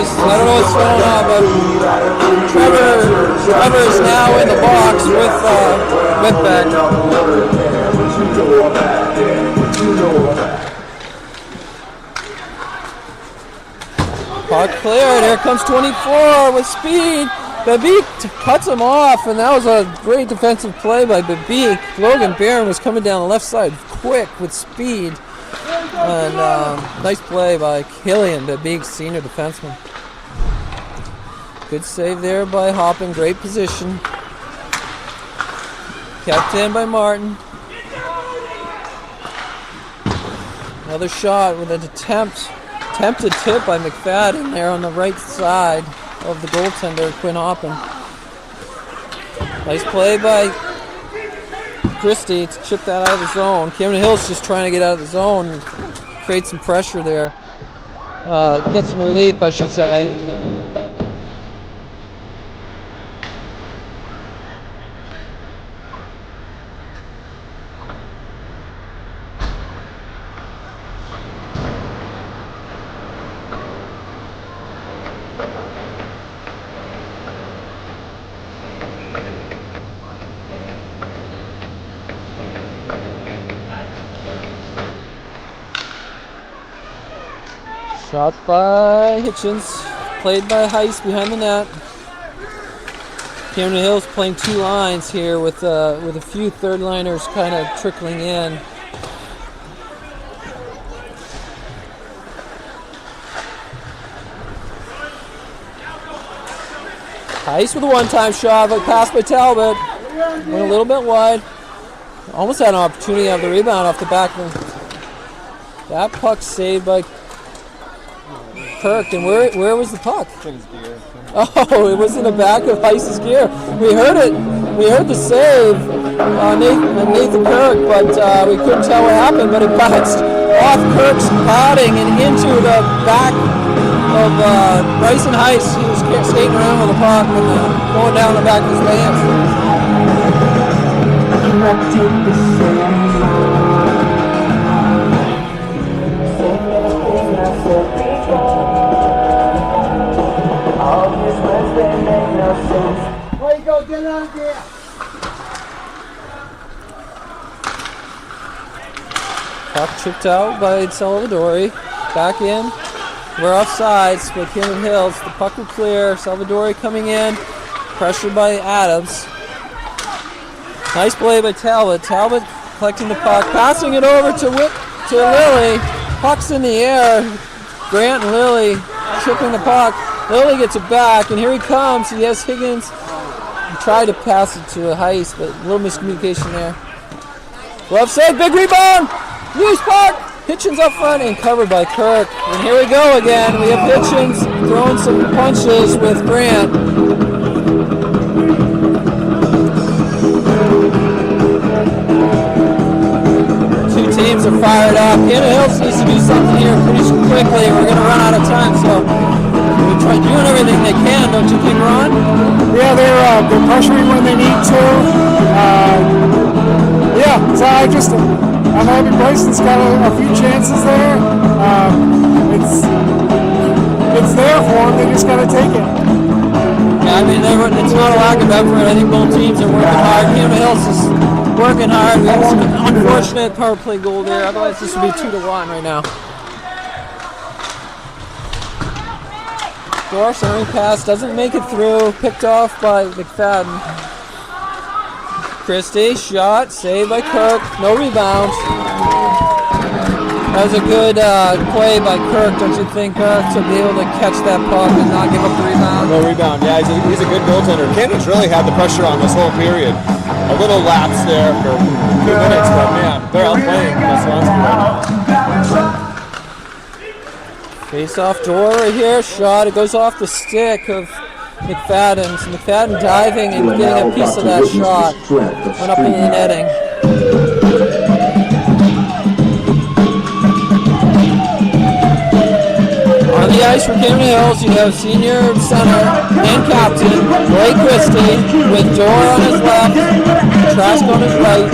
I don't know what's going on, but Trevor is now in the box with Woodbeck. Puck cleared. Here comes 24 with speed. Babik cuts him off, and that was a great defensive play by Babik. Logan Barron was coming down the left side quick with speed. And nice play by Killian Babik, senior defenseman. Good save there by Hoppin. Great position. Kept in by Martin. Another shot with an attempted tip by McFadden there on the right side of the goaltender, Quinn Hoppin. Nice play by Christie to chip that out of the zone. Camden Hills just trying to get out of the zone and create some pressure there. Get some relief, I should say. Shot by Hitchens, played by Heiss behind the net. Camden Hills playing two lines here with a few third liners kind of trickling in. Heiss with a one-time shot, but passed by Talbot. Went a little bit wide. Almost had an opportunity to have the rebound off the back. That puck saved by Kirk. And where was the puck? Oh, it was in the back of Heiss's gear. We heard it. We heard the save on Nathan Kirk, but we couldn't tell what happened. But it bounced off Kirk's padding and into the back of Bryson Heiss. He was skating around with the puck and going down the back of his pants. Way you go, get out there. Puck chipped out by Salvadori. Back in. We're offsides with Camden Hills. The puck will clear. Salvadori coming in. Pressured by Adams. Nice play by Talbot. Talbot collecting the puck. Passing it over to Lilly. Puck's in the air. Grant and Lilly chipping the puck. Lilly gets it back, and here he comes. He has Higgins. He tried to pass it to Heiss, but a little miscommunication there. Glove save, big rebound! Loose puck! Hitchens up front and covered by Kirk. And here we go again. We have Hitchens throwing some punches with Grant. Two teams are fired up. Camden Hills needs to do something here pretty quickly. We're going to run out of time, so they're doing everything they can, don't you think, Ron? Yeah, they're pressuring when they need to. So I'm happy Bryson's got a few chances there. It's there for them. They just got to take it. Yeah, I mean, it's not a lack of effort. I think both teams are working hard. Camden Hills is working hard. We have some unfortunate power play goal there. Otherwise, this would be 2-1 right now. Door centering pass doesn't make it through. Picked off by McFadden. Christie shot, saved by Kirk. No rebound. That was a good play by Kirk, don't you think, Kirk, to be able to catch that puck and not give up the rebound? No rebound. Yeah, he's a good goaltender. Camden's really had the pressure on this whole period. A little lapse there for 2 minutes, but man, they're outplaying Messalonskee right now. Face-off door right here, shot. It goes off the stick of McFadden. So McFadden diving and getting a piece of that shot. Went up into the netting. On the ice for Camden Hills, you have senior center and captain Blake Christie with Dorr on his left, Trask on his right,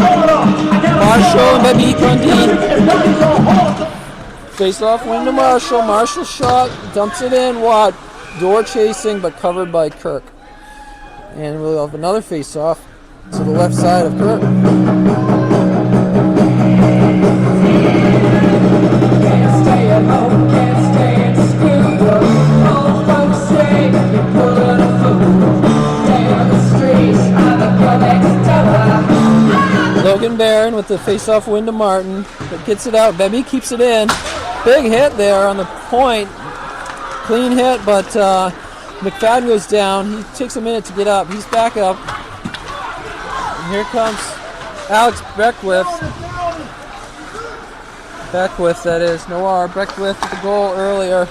Marshall and Babi Condit. Face off wing to Marshall. Marshall shot, dumps it in. Watt. Door chasing, but covered by Kirk. And we'll have another face off to the left side of Kirk. Logan Barron with the face-off win to Martin, but gets it out. Bebby keeps it in. Big hit there on the point. Clean hit, but McFadden goes down. He takes a minute to get up. He's back up. And here comes Alex Beckwith. Beckwith, that is. Noir Beckwith with the goal earlier,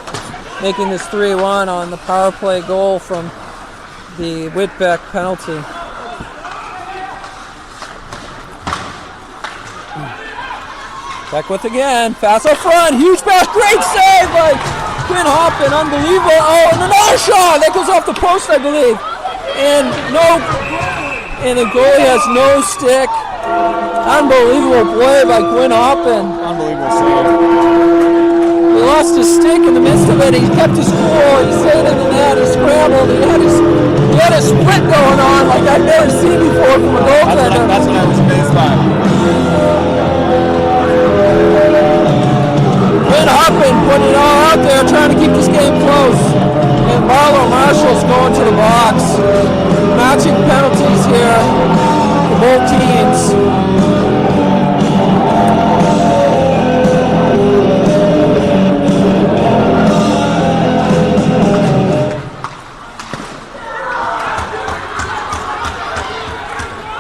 making this 3-1 on the power play goal from the Whitbeck penalty. Beckwith again. Pass up front. Huge pass. Great save by Quinn Hoppin. Unbelievable. Oh, and another shot. That goes off the post, I believe. And the goalie has no stick. Unbelievable play by Quinn Hoppin. Unbelievable save. He lost his stick in the midst of it. He kept his cool. He stayed in the net. He scrambled. He had a sprint going on like I've never seen before from a goaltender. That's what I was amazed by. Quinn Hoppin put it all out there. they're trying to keep this game close. And Marshall's going to the box. Matching penalties here for both teams.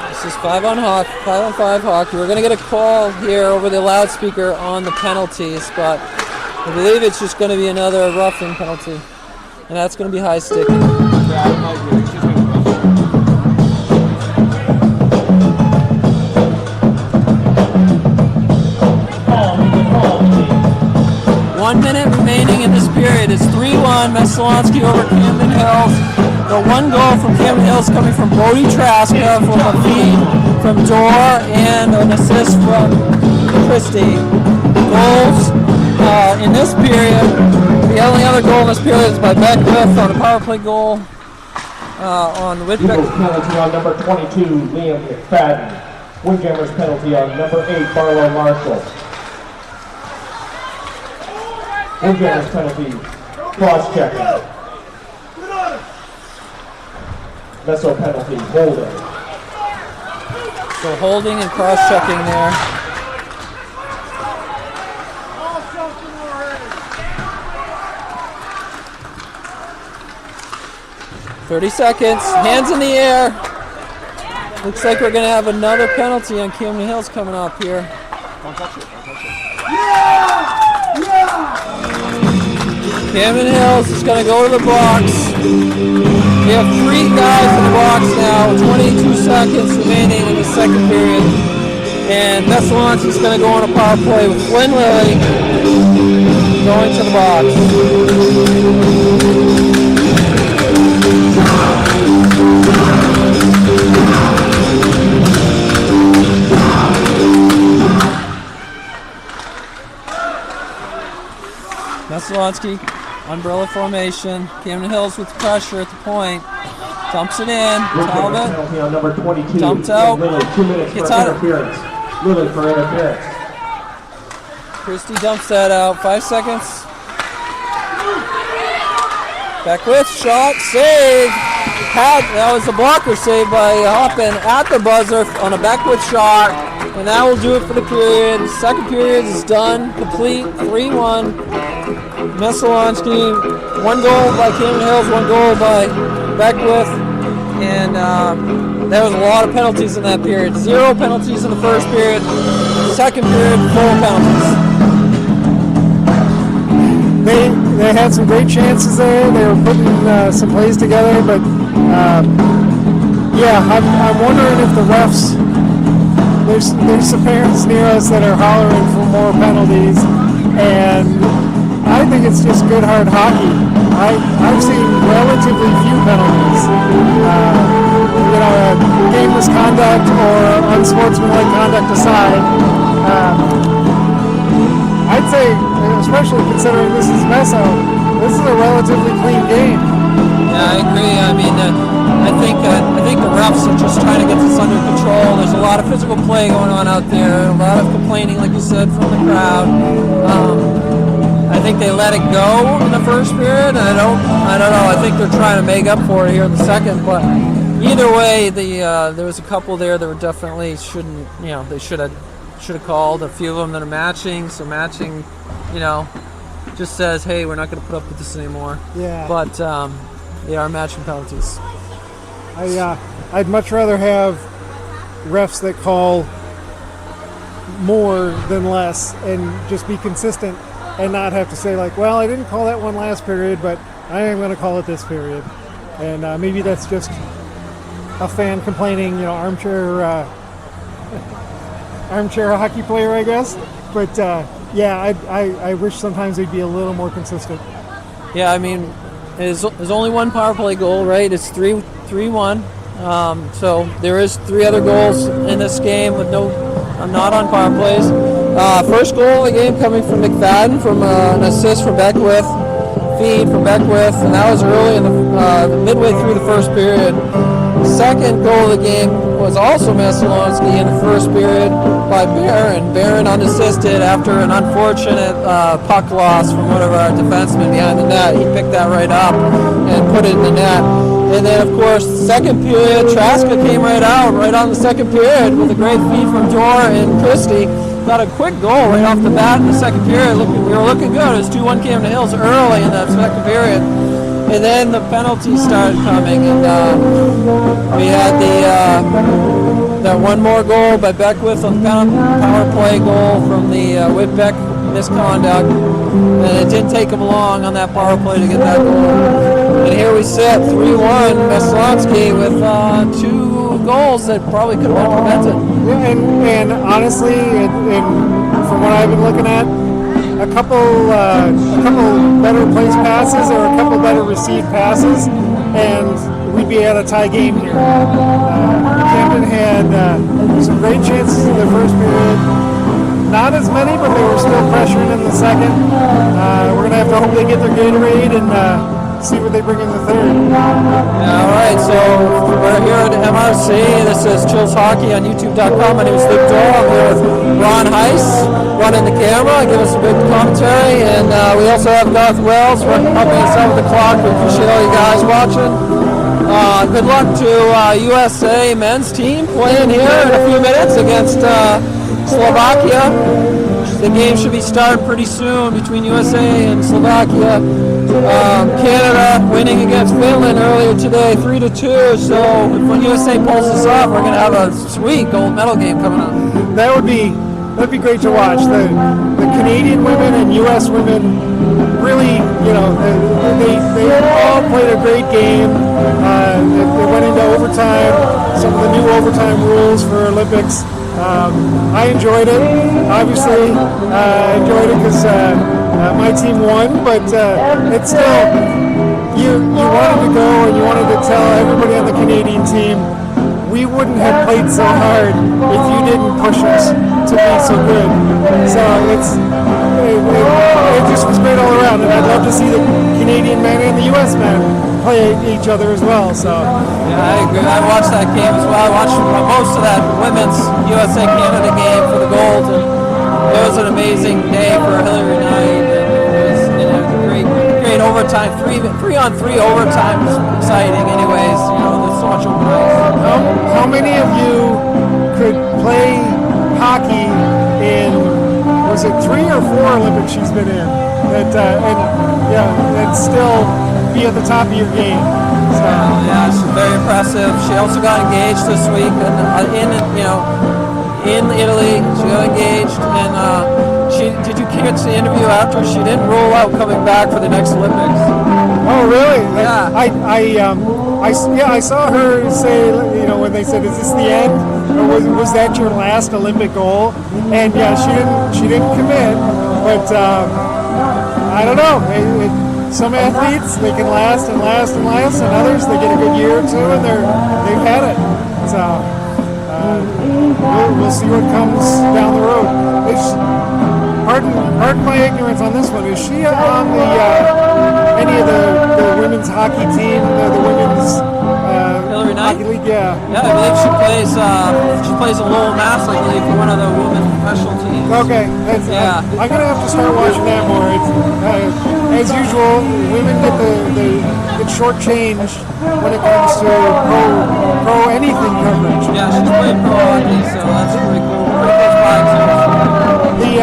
This is 5-on-5 hockey. We're going to get a call here over the loudspeaker on the penalties, but I believe it's just going to be another roughing penalty, and that's going to be high stick. Yeah, 1 minute remaining in this period. It's 3-1, Messalonskee over Camden Hills. The one goal from Camden Hills coming from Bodie Traska from a feed from Dorr and an assist from Christie. Goals in this period. The only other goal in this period is by Beckwith on a power play goal on the Whitbeck. Eagles penalty on number 22, Liam McFadden. Windjammers penalty on number 8, Barlow Marshall. Windjammers penalty, cross-checking. Messo penalty, holding. So holding and cross-checking there. "30 seconds, hands in the air." Looks like we're going to have another penalty on Camden Hills coming up here. don't touch it. Don't touch it. Camden Hills is going to go to the box. We have 3 guys in the box now, 22 seconds remaining in the second period. And Messalonskee is going to go on a power play with Flynn Lilly going to the box. Messalonskee, umbrella formation. Camden Hills with pressure at the point. Dumps it in. Talbot. Penalty on number 22. Dumped out. Lilly, 2 minutes Gets for out. interference. Lilly for interference. Christie dumps that out. 5 seconds. Beckwith, shot, save. That was a blocker save by Hoppin at the buzzer on a Beckwith shot. And that will do it for the period. The second period is done, complete, 3-1. Messalonskee, 1 goal by Camden Hills, 1 goal by Beckwith. And there was a lot of penalties in that period. 0 penalties in the first period. Second period, 4 penalties. They had some great chances there. They were putting some plays together, but yeah, I'm wondering if the refs. There's some parents near us that are hollering for more penalties, and I think it's just good hard hockey. I've seen relatively few penalties. Game misconduct or unsportsmanlike conduct aside, I'd say, especially considering this is Messo, this is a relatively clean game. Yeah, I agree. I mean, I think the refs are just trying to get this under control. There's a lot of physical play going on out there, a lot of complaining, like you said, from the crowd. I think they let it go in the first period. I don't know. I think they're trying to make up for it here in the second. But either way, there was a couple there that were definitely shouldn't. They should have called. A few of them that are matching. So matching, just says, hey, we're not going to put up with this anymore. Yeah. But they are matching penalties. I'd much rather have refs that call more than less and just be consistent and not have to say like, well, I didn't call that one last period, but I am going to call it this period. And maybe that's just a fan complaining, armchair hockey player, I guess. But yeah, I wish sometimes they'd be a little more consistent. Yeah, I mean, there's only 1 power play goal, right? It's 3-1. So there is 3 other goals in this game with not on power plays. First goal of the game coming from McFadden from an assist from Beckwith, feed from Beckwith, and that was early in the midway through the first period. Second goal of the game was also Messalonskee in the first period by Barron. Barron unassisted after an unfortunate puck loss from one of our defensemen behind the net. He picked that right up and put it in the net. And then, of course, second period, Traska came right out, right on the second period with a great feed from Dor and Christie. Got a quick goal right off the bat in the second period. We were looking good. It was 2-1 Camden Hills early in that second period. And then the penalties started coming, and we had that one more goal by Beckwith on the power play goal from the Whitbeck misconduct. And it didn't take him long on that power play to get that goal. And here we sit, 3-1, Messalonskee with 2 goals that probably could have been prevented. And honestly, from what I've been looking at, a couple better placed passes or a couple better received passes, and we'd be at a tie game here. Camden had some great chances in the first period. Not as many, but they were still pressuring in the second. We're going to have to hope they get their Gatorade and see what they bring in the third. All right, so we're here at MRC. This is Chills Hockey on YouTube.com. My name is Luke Dole. I'm here with Ron Heiss running the camera, give us a good commentary, and we also have Garth Wells helping us out with the clock. We appreciate all you guys watching. Good luck to USA men's team playing here in a few minutes against Slovakia. The game should be starting pretty soon between USA and Slovakia. Canada winning against Finland earlier today, 3-2. So when USA pulls this off, we're going to have a sweet gold medal game coming up. That'd be great to watch. The Canadian women and U.S. women really, they all played a great game. They went into overtime. Some of the new overtime rules for Olympics. I enjoyed it. Obviously, I enjoyed it because my team won, but it's still, you wanted to go and you wanted to tell everybody on the Canadian team, we wouldn't have played so hard if you didn't push us to be so good. So it just was great all around, and I'd love to see the Canadian men and the U.S. men play each other as well. So yeah, I agree. I watched that game as well. I watched most of that women's USA-Canada game for the gold, and it was an amazing day for Hillary Knight. It was great overtime, three-on-three overtime is exciting. Anyways, there's so much overtime. How many of you could play hockey in, was it 3 or 4 Olympics she's been in? And still be at the top of your game. So. Yeah, she's very impressive. She also got engaged this week, and in Italy, she got engaged, and did you catch the interview after? She didn't roll out coming back for the next Olympics. Oh, really? Yeah. I saw her say, when they said, "Is this the end? Or was that your last Olympic goal?" And yeah, she didn't commit, but I don't know. Some athletes, they can last and last and last, and others they get a good year or two and they've had it. So we'll see what comes down the road. Pardon my ignorance on this one. Is she on any of the women's hockey team, the women's Hillary Knight? hockey league? Yeah. Yeah, I believe she plays a Lowell Mass, I believe, for one of the women's professional teams. Okay. Yeah. I'm gonna have to start watching that more. As usual, women get the shortchanged when it comes to pro anything coverage. Yeah, she's playing pro hockey, so that's pretty cool. Pretty close by, too.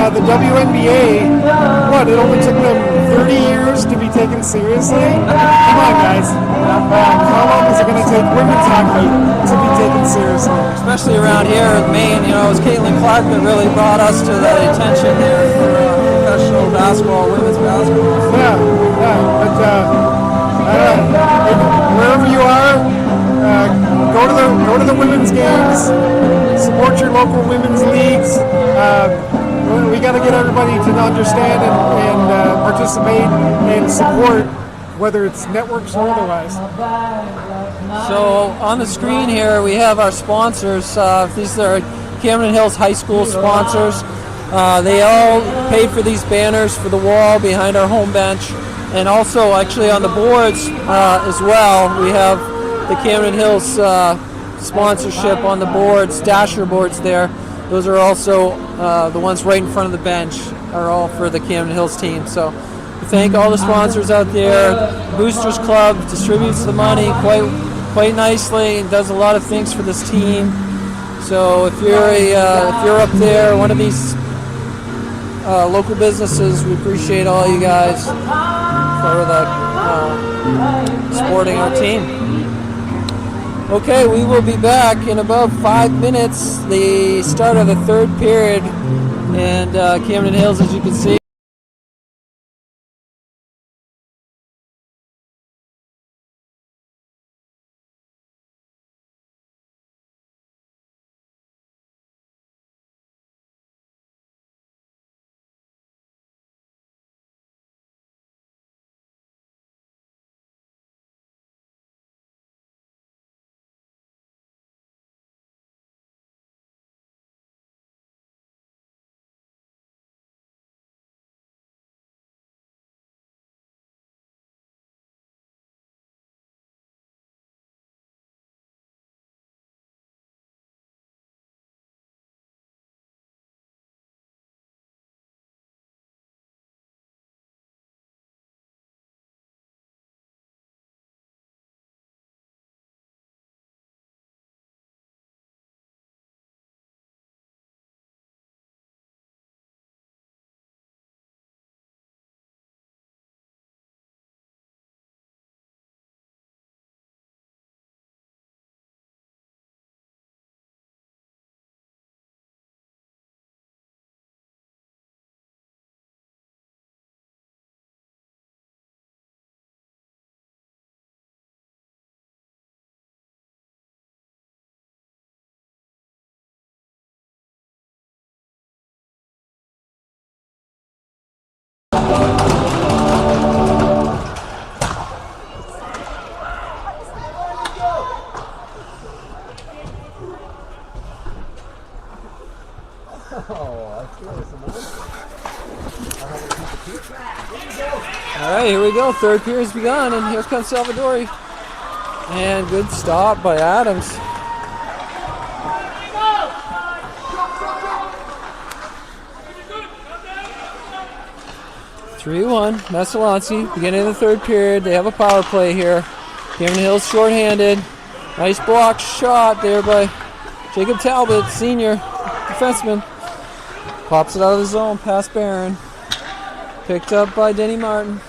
The WNBA, it only took them 30 years to be taken seriously? Come on, guys. How long is it going to take women's hockey to be taken seriously? Especially around here in Maine, it was Caitlin Clark that really brought us to the attention here for professional basketball, women's basketball. Yeah, but wherever you are, go to the women's games, support your local women's leagues. We got to get everybody to understand and participate and support, whether it's networks or otherwise. So on the screen here we have our sponsors. These are Camden Hills High School sponsors. They all paid for these banners for the wall behind our home bench, and also actually on the boards as well. We have the Camden Hills sponsorship on the boards, dasher boards there. Those are also the ones right in front of the bench are all for the Camden Hills team. So we thank all the sponsors out there. Boosters Club distributes the money quite nicely and does a lot of things for this team. So if you're up there, one of these local businesses, we appreciate all you guys for supporting our team. Okay, we will be back in about 5 minutes, the start of the third period, and Camden Hills, as you can see. All right, here we go. Third period's begun, and here comes Salvadori. And good stop by Adams. (3-1) Messalonskee, beginning of the third period. They have a power play here. Camden Hills shorthanded. Nice block shot there by Jacob Talbot, senior defenseman. Pops it out of the zone, past Barron. Picked up by Denny Martin.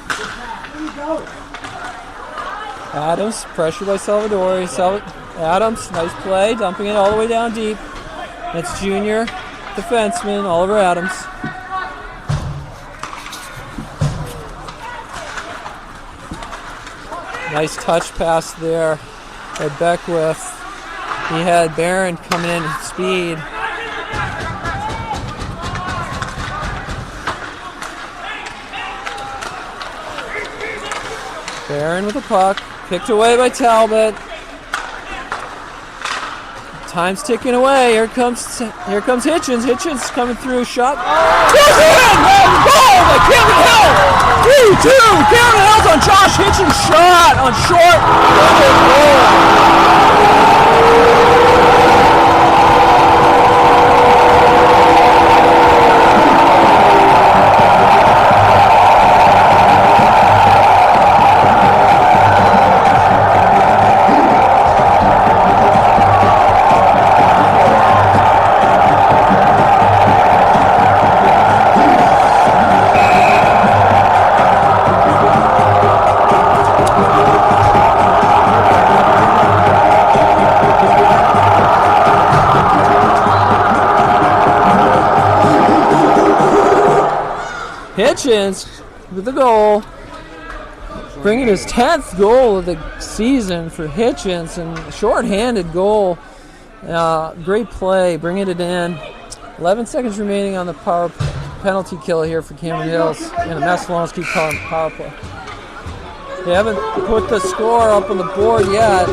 Adams, pressure by Salvadori. Adams, nice play, dumping it all the way down deep. That's junior defenseman Oliver Adams. Nice touch pass there by Beckwith. He had Barron coming in at speed. Barron with the puck, picked away by Talbot. Time's ticking away. Here comes Hitchens. Hitchens coming through. Shot. Goes in! Goal by Camden Hills! 3-2! Camden Hills on Josh Hitchens' shot on short. Hitchens with the goal, bringing his 10th goal of the season for Hitchens, and a short-handed goal. Great play, bringing it in. 11 seconds remaining on the power penalty kill here for Camden Hills in a Messalonskee power play. They haven't put the score up on the board yet.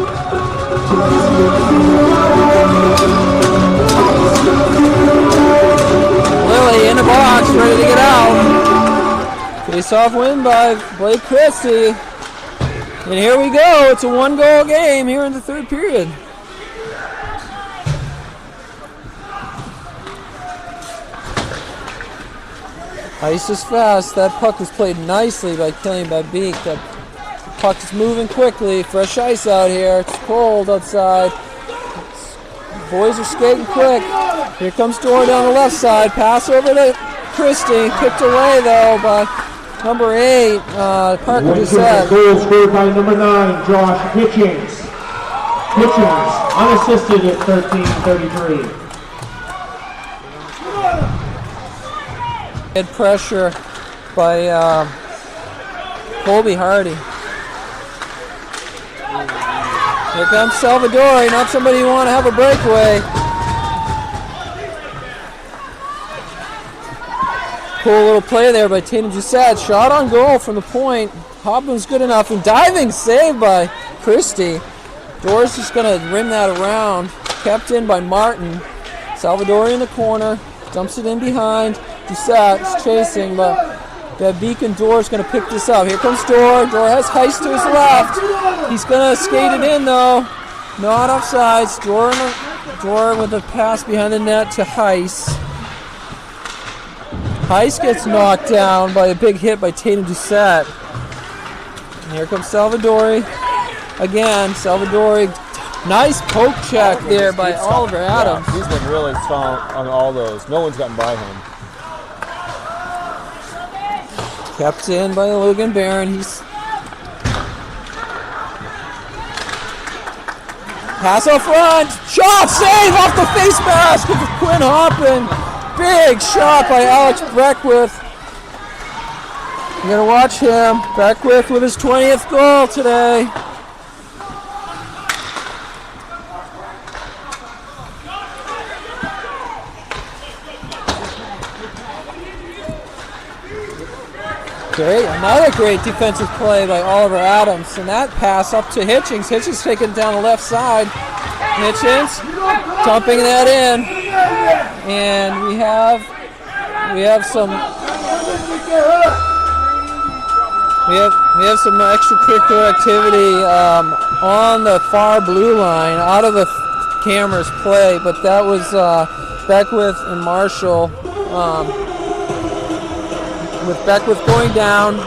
Lily in the box, ready to get out. Face-off win by Blake Christie. And here we go. It's a one-goal game here in the third period. Ice is fast. That puck was played nicely by Killian Babik. That puck is moving quickly. Fresh ice out here. It's cold outside. Boys are skating quick. Here comes Dora down the left side. Pass over to Christie. Kicked away though by number 8, Parker Doucette. Goal scored by number 9, Josh Hitchings. Hitchings unassisted at 13:33. Good pressure by Colby Hardy. Here comes Salvadori, not somebody you want to have a breakaway. Cool little play there by Tatum Doucette. Shot on goal from the point. Hopman's good enough. And diving save by Christie. Doris just going to rim that around. Kept in by Martin. Salvadori in the corner. Dumps it in behind. Doucette's chasing, but Babik and Dor's going to pick this up. Here comes Dor. Dor has Heist to his left. He's going to skate it in, though. Not offsides. Dor with a pass behind the net to Heist. Heist gets knocked down by a big hit by Tatum Doucette. And here comes Salvadori. Again, Salvadori. Nice poke check there by Oliver Adams. Yeah, he's been really strong on all those. No one's gotten by him. Kept in by Logan Barron. He's pass up front. Shot save off the face mask of Quinn Hoppin. Big shot by Alex Beckwith. You're gonna watch him. Beckwith with his 20th goal today. Great, another great defensive play by Oliver Adams, and that pass up to Hitchings. Hitchings taking it down the left side. Hitchings dumping that in, and we have some extracurricular activity on the far blue line, out of the camera's play, but that was Beckwith and Marshall. With Beckwith going down,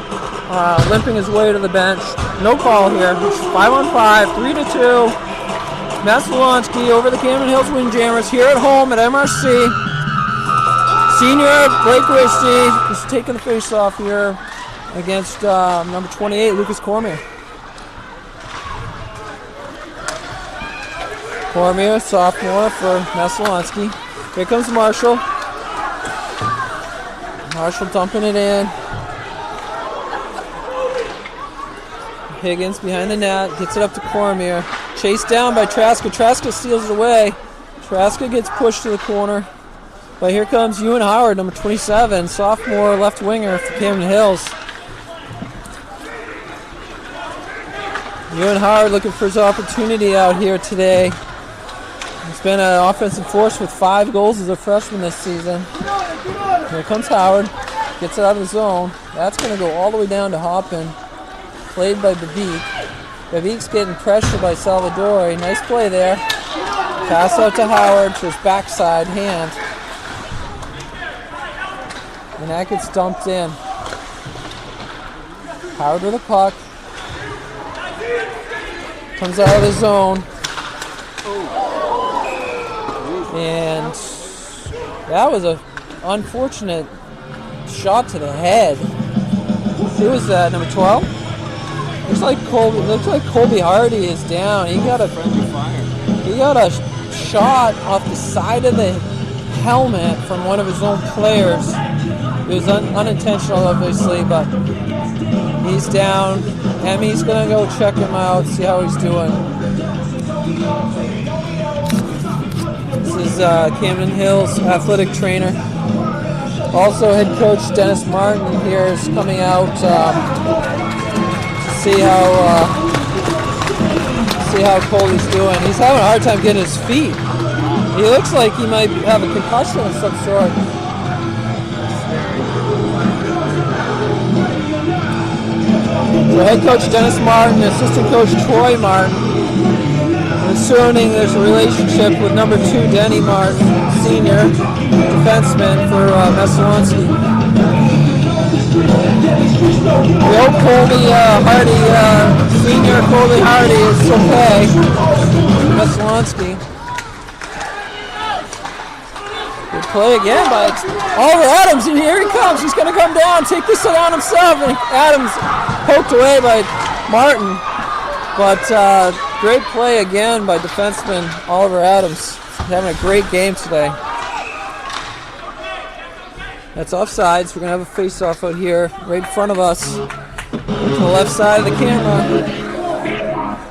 limping his way to the bench. No call here. It's 5-on-5, 3-2. Messalonskee over the Camden Hills Windjammers here at home at MRC. Senior Blake Christie is taking the face-off here against number 28, Lucas Cormier. Cormier, sophomore for Messalonskee. Here comes Marshall. Marshall dumping it in. Higgins behind the net, gets it up to Cormier. Chased down by Traska. Traska steals it away. Traska gets pushed to the corner. But here comes Ewan Howard, number 27, sophomore left winger for Camden Hills. Ewan Howard looking for his opportunity out here today. He's been an offensive force with 5 goals as a freshman this season. Here comes Howard, gets it out of the zone. That's going to go all the way down to Hoppin. Played by Babik. Babik's getting pressure by Salvadori. Nice play there. Pass out to Howard to his backside hand. And that gets dumped in. Howard with a puck. Comes out of the zone. And that was a unfortunate shot to the head. Who was that? Number 12? Looks like Colby Hardy is down. He got a shot off the side of the helmet from one of his own players. It was unintentional, obviously, but he's down. Emmy's gonna go check him out, see how he's doing. This is Camden Hills athletic trainer. Also, head coach Dennis Martin here is coming out to see how Colby's doing. He's having a hard time getting his feet. He looks like he might have a concussion of some sort. So head coach Dennis Martin, assistant coach Troy Martin. assuming there's a relationship with number 2, Denny Martin, senior defenseman for Messalonskee. We hope Colby Hardy, senior Colby Hardy, is okay. Messalonskee. Good play again by Oliver Adams, and here he comes. He's going to come down, take this on himself, and Adams poked away by Martin. But great play again by defenseman Oliver Adams. He's having a great game today. That's offsides. We're going to have a face-off out here right in front of us to the left side of the camera.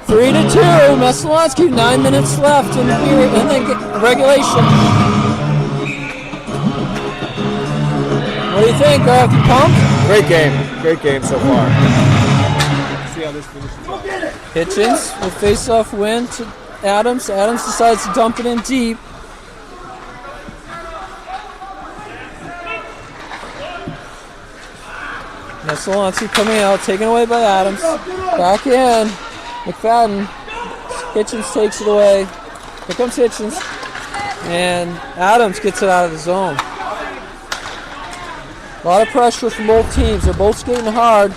3-2, Messalonskee, 9 minutes left in the period, and then regulation. What do you think, Garth? You pumped? Great game so far. See how this finishes. Hitchens with face-off win to Adams. Adams decides to dump it in deep. Messalonskee coming out, taken away by Adams. Back in. McFadden. Hitchens takes it away. Here comes Hitchens. And Adams gets it out of the zone. A lot of pressure from both teams. They're both skating hard.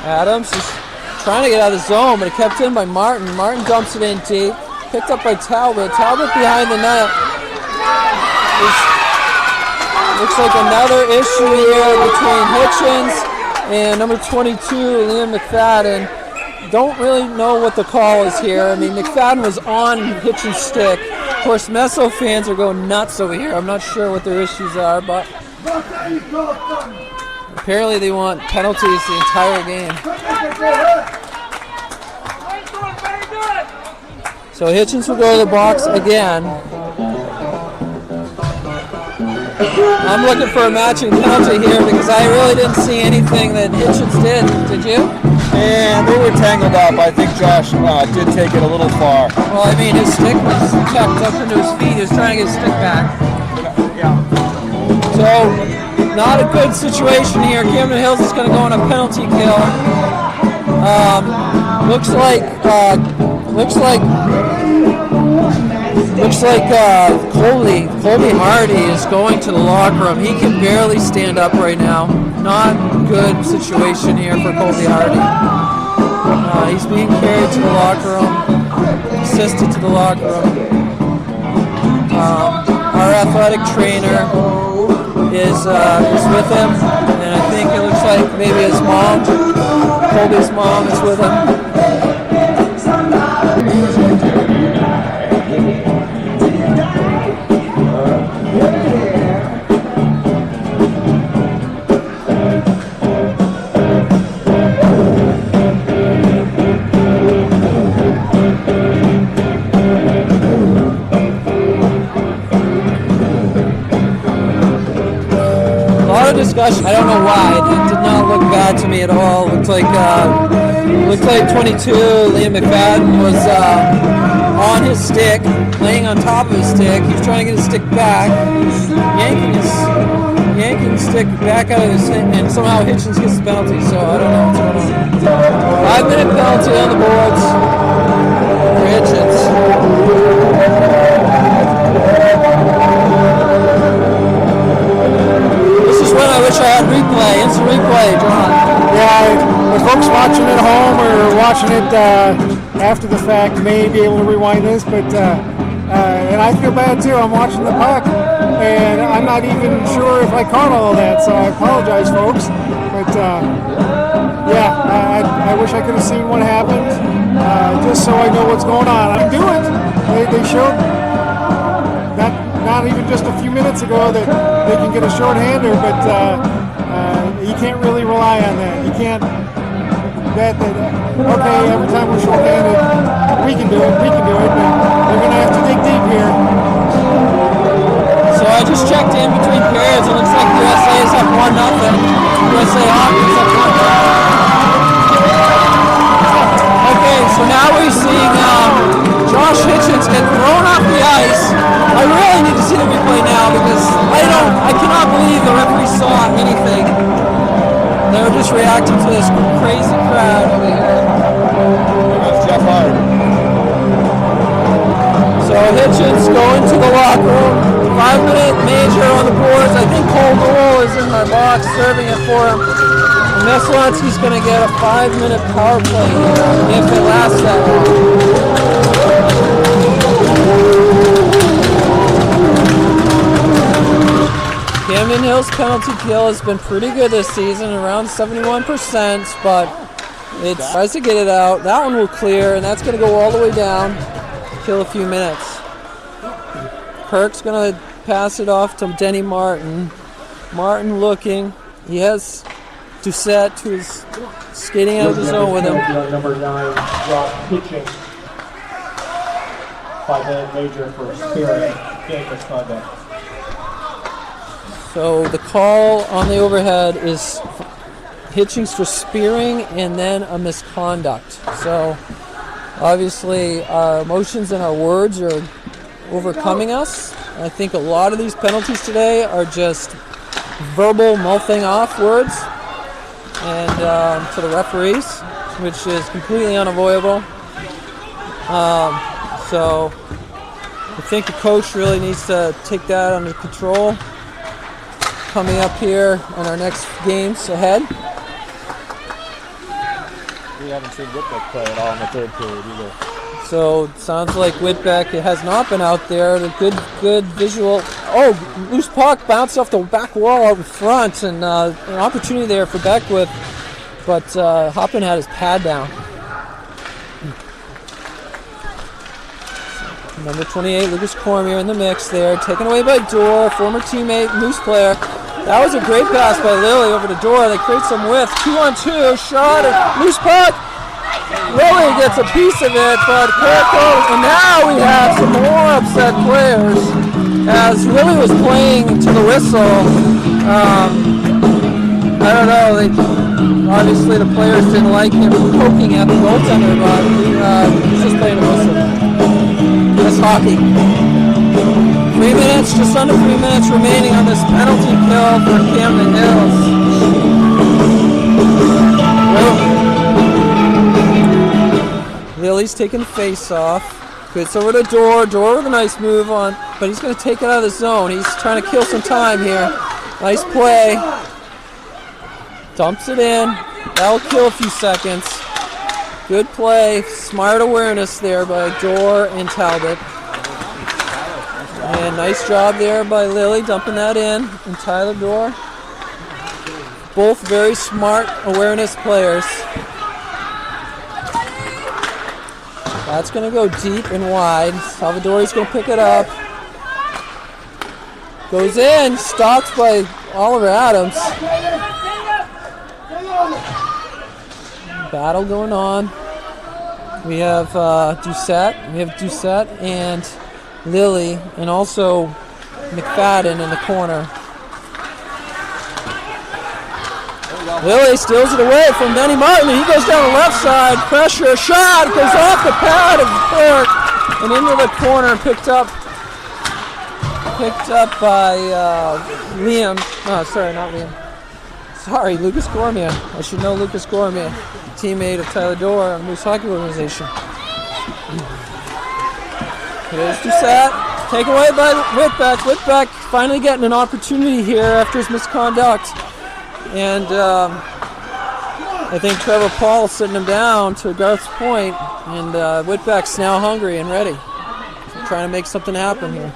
Adams is trying to get out of the zone, but it kept in by Martin. Martin dumps it in deep. Picked up by Talbot. Talbot behind the net. Looks like another issue here between Hitchens and number 22, Liam McFadden. Don't really know what the call is here. I mean, McFadden was on Hitchens' stick. Of course, Messo fans are going nuts over here. I'm not sure what their issues are, but apparently they want penalties the entire game. So Hitchens will go to the box again. I'm looking for a matching penalty here because I really didn't see anything that Hitchens did. Did you? And they were tangled up. I think Josh did take it a little far. Well, I mean, his stick was tucked up into his feet. He was trying to get his stick back. Yeah. So, not a good situation here. Camden Hills is going to go on a penalty kill. Looks like Colby Hardy is going to the locker room. He can barely stand up right now. Not good situation here for Colby Hardy. He's being carried to the locker room, assisted to the locker room. Our athletic trainer is with him, and I think it looks like maybe his mom, Colby's mom, is with him. Discussion. I don't know why. It did not look bad to me at all. Looked like 22 Liam McFadden was on his stick, laying on top of his stick. He was trying to get his stick back, yanking his stick back out of his stick, and somehow Hitchens gets the penalty. So I don't know what's going on. 5-minute penalty on the boards for Hitchens. I wish I had replay, instant replay, John. Yeah, the folks watching at home or watching it after the fact may be able to rewind this, but and I feel bad too. I'm watching the puck, and I'm not even sure if I caught all of that, so I apologize, folks. But yeah, I wish I could have seen what happened, just so I know what's going on. I can do it. They showed not even just a few minutes ago that they can get a shorthander, but you can't really rely on that. You can't bet that, okay, every time we're shorthanded, we can do it, but they're going to have to dig deep here. So I just checked in between periods. It looks like USA is up 1-0. USA Hockey is up 1-0. Okay, so now we're seeing Josh Hitchens get thrown off the ice. I really need to see the replay now because I cannot believe the referee saw anything. They were just just reacting to this crazy crowd over here. That's Jeff Hart. So Hitchens going to the locker room. 5-minute major on the boards. I think Cole Noel is in my box serving it for him. And Messalonskee's going to get a 5-minute power play here if it lasts that long. Camden Hills penalty kill has been pretty good this season, around 71%, but it tries to get it out. That one will clear, and that's going to go all the way down, kill a few minutes. Kirk's going to pass it off to Denny Martin. Martin looking. He has Doucette, who's skating out of the zone with him. Number 9, Ross pitching. 5-minute major for Spirit. Game misconduct. So the call on the overhead is Hitchings for spearing and then a misconduct. So obviously our emotions and our words are overcoming us. I think a lot of these penalties today are just verbal mouthing off words and to the referees, which is completely unavoidable. So I think the coach really needs to take that under control coming up here in our next games ahead. We haven't seen Whitbeck play at all in the third period either. So it sounds like Whitbeck has not been out there. The good visual. Oh, loose puck bounced off the back wall out in front, and an opportunity there for Beckwith, but Hoppin had his pad down. Number 28, Lucas Cormier in the mix there, taken away by Dorr, former teammate, Moose player. That was a great pass by Lilly over to Dorr. They create some width. 2-on-2, shot, loose puck. Lilly gets a piece of it, but careful. And now we have some more upset players. As Lilly was playing to the whistle, I don't know. Obviously, the players didn't like him poking at the goaltender, but he's just playing a whistle. That's hockey. 3 minutes, just under 3 minutes remaining on this penalty kill for Camden Hills. Lily's taking the face off. Gets over to Dorr. Dorr with a nice move on, but he's going to take it out of the zone. He's trying to kill some time here. Nice play. Dumps it in. That'll kill a few seconds. Good play. Smart awareness there by Dorr and Talbot. And nice job there by Lilly dumping that in. And Tyler Dorr. Both very smart awareness players. That's going to go deep and wide. Salvadori's going to pick it up. Goes in. Stopped by Oliver Adams. Battle going on. We have Doucette. We have Doucette and Lilly, and also McFadden in the corner. Lilly steals it away from Denny Martin. He goes down the left side. Pressure, shot, goes off the pad of Kirk and into the corner. Picked up by Liam. No, sorry, not Liam. Sorry, Lucas Cormier. I should know Lucas Cormier, teammate of Tyler Dorr on the Moose Hockey Organization. Here's Doucette, taken away by Whitbeck. Whitbeck finally getting an opportunity here after his misconduct. And I think Trevor Paul sitting him down to Garth's point, and Whitbeck's now hungry and ready. So trying to make something happen here.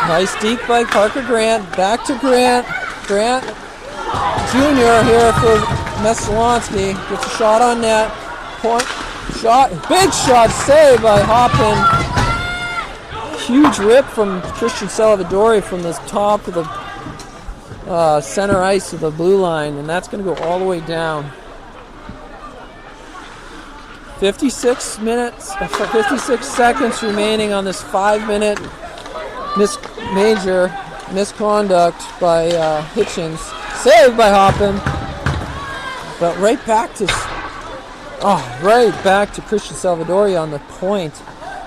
Nice deep by Parker Grant. Back to Grant. Grant Jr. here for Messalonskee. Gets a shot on net. Point. Shot. Big shot saved by Hoppin. Huge rip from Christian Salvadori from the top of the center ice of the blue line. And that's going to go all the way down. 56 seconds remaining on this 5-minute major misconduct by Hitchens. Saved by Hoppin. But right back to Christian Salvadori on the point.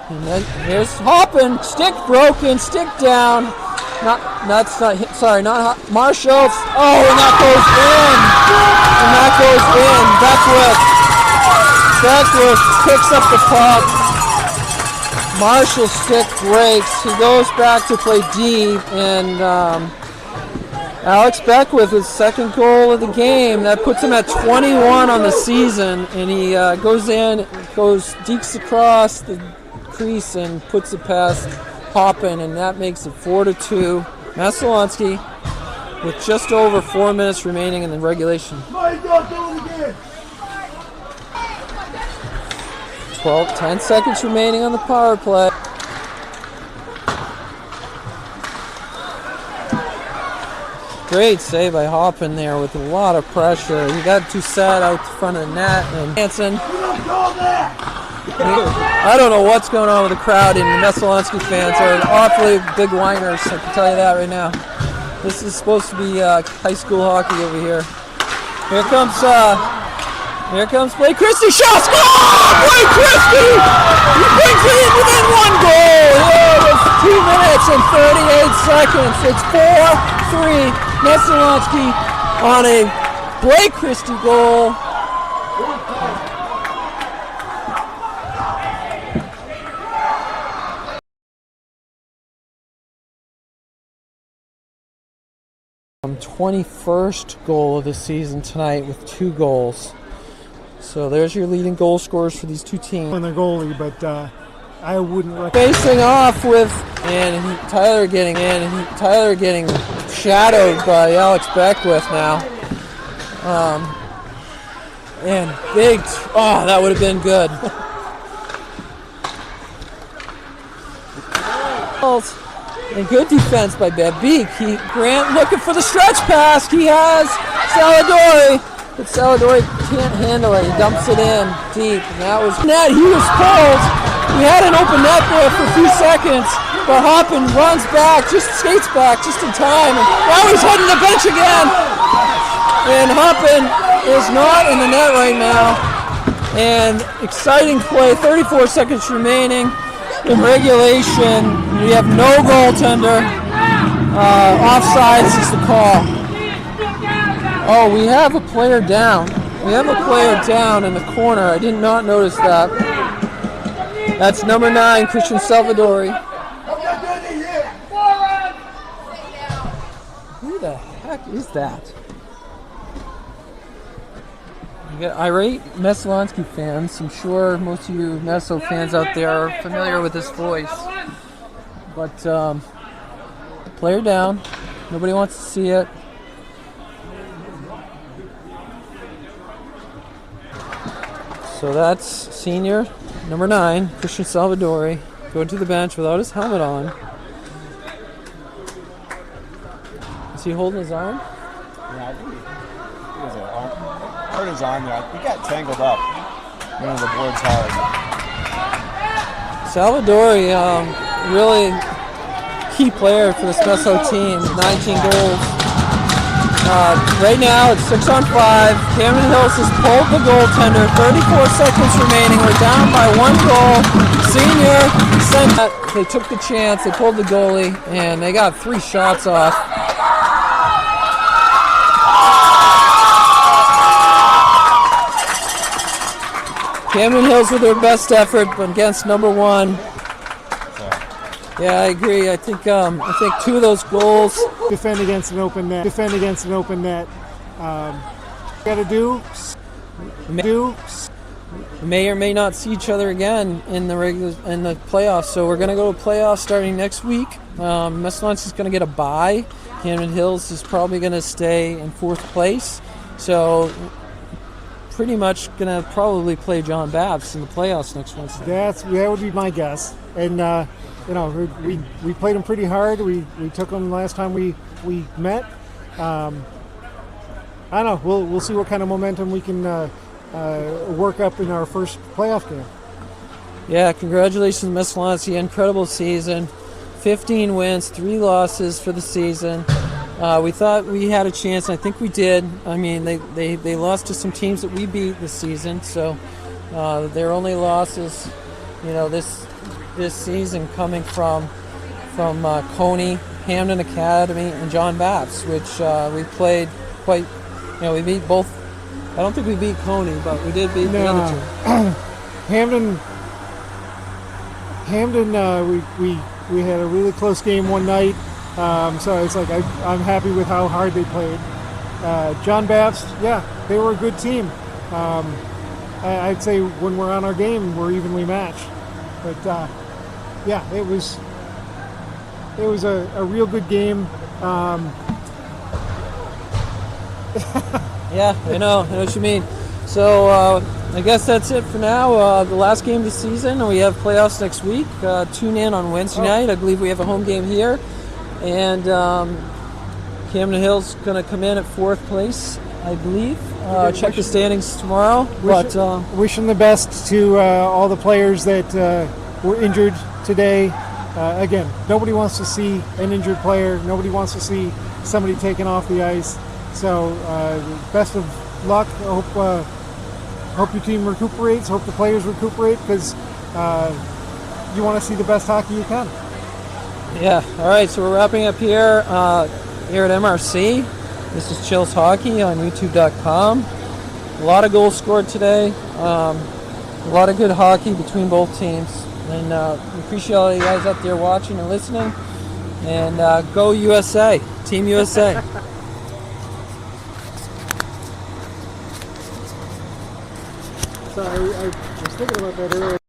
And then here's Hoppin. Stick broken, stick down. Marshall. Oh, and that goes in. And that goes in. Beckwith picks up the puck. Marshall's stick breaks. He goes back to play deep, and Alex Beckwith, his second goal of the game, that puts him at 21 on the season, and he goes dekes across the crease and puts it past Hoppin, and that makes it 4-2. Messalonskee with just over 4 minutes remaining in the regulation. 10 seconds remaining on the power play. Great save by Hoppin there with a lot of pressure. He got Toussaint out the front of the net, and Hansen. I don't know what's going on with the crowd, and the Messalonskee fans are awfully big whiners, I can tell you that right now. This is supposed to be high school hockey over here. Here comes Blake Christie. Shot! Oh, Blake Christie! He brings it in within one goal. Yeah, with 2 minutes and 38 seconds. It's 4-3. Messalonskee on a Blake Christie goal. From 21st goal of the season tonight with 2 goals. So there's your leading goal scorers for these two teams. And their goalie, but I wouldn't recommend. Facing off with Tyler getting shadowed by Alex Beckwith now. And big, that would have been good. And good defense by Beck. Grant looking for the stretch pass. He has Saladori, but Saladori can't handle it. He dumps it in deep, and that was net. He was pulled. We had an open net there for a few seconds, but Hoppin runs back, skates back just in time, and now he's heading the bench again. And Hoppin is not in the net right now. And exciting play, 34 seconds remaining. In regulation, we have no goaltender. Offsides is the call. Oh, we have a player down. We have a player down in the corner. I did not notice that. That's number 9, Christian Salvadori. Who the heck is that? You got irate Messalonskee fans. I'm sure most of you Messo fans out there are familiar with this voice. But player down. Nobody wants to see it. So that's senior number 9, Christian Salvadori, going to the bench without his helmet on. Is he holding his arm? Yeah, I think he was hurt his arm there. He got tangled up. One of the boards hard. Salvadori, really key player for this Messo team. 19 goals. Right now it's 6-on-5. Camden Hills has pulled the goaltender. 34 seconds remaining. We're down by 1 goal. Senior sent that. They took the chance. They pulled the goalie, and they got 3 shots off. Camden Hills with their best effort against number 1. Yeah, I agree. I think 2 of those goals. Defend against an open net. Got to do. May or may not see each other again in the playoffs. So we're going to go to playoffs starting next week. Messalonskee is going to get a bye. Camden Hills is probably going to stay in 4th place. So pretty much going to probably play John Babs in the playoffs next Wednesday. That would be my guess. And we played them pretty hard. We took them last time we met. I don't know. We'll see what kind of momentum we can work up in our first playoff game. Yeah, congratulations, Messalonskee. Incredible season. 15 wins, 3 losses for the season. We thought we had a chance, and I think we did. I mean, they lost to some teams that we beat this season, so their only losses, this season coming from Coney Hamden Academy and John Baptist, which we played quite. We beat both. I don't think we beat Coney, but we did beat the other two. Hamden, we had a really close game one night, so it's like I'm happy with how hard they played. John Baptist, yeah, they were a good team. I'd say when we're on our game, we're evenly matched. But yeah, it was a real good game. Yeah, I know what you mean. So I guess that's it for now. The last game of the season, and we have playoffs next week. Tune in on Wednesday night. I believe we have a home game here. And Camden Hills going to come in at 4th place, I believe. Check the standings tomorrow. Wishing the best to all the players that were injured today. Again, nobody wants to see an injured player. Nobody wants to see somebody taken off the ice. So best of luck. Hope your team recuperates. Hope the players recuperate, because you want to see the best hockey you can. Yeah. All right. So we're wrapping up here at MRC. This is Chills Hockey on YouTube.com. A lot of goals scored today. A lot of good hockey between both teams. And we appreciate all you guys out there watching and listening. And go USA. Team USA. So I was thinking about that earlier.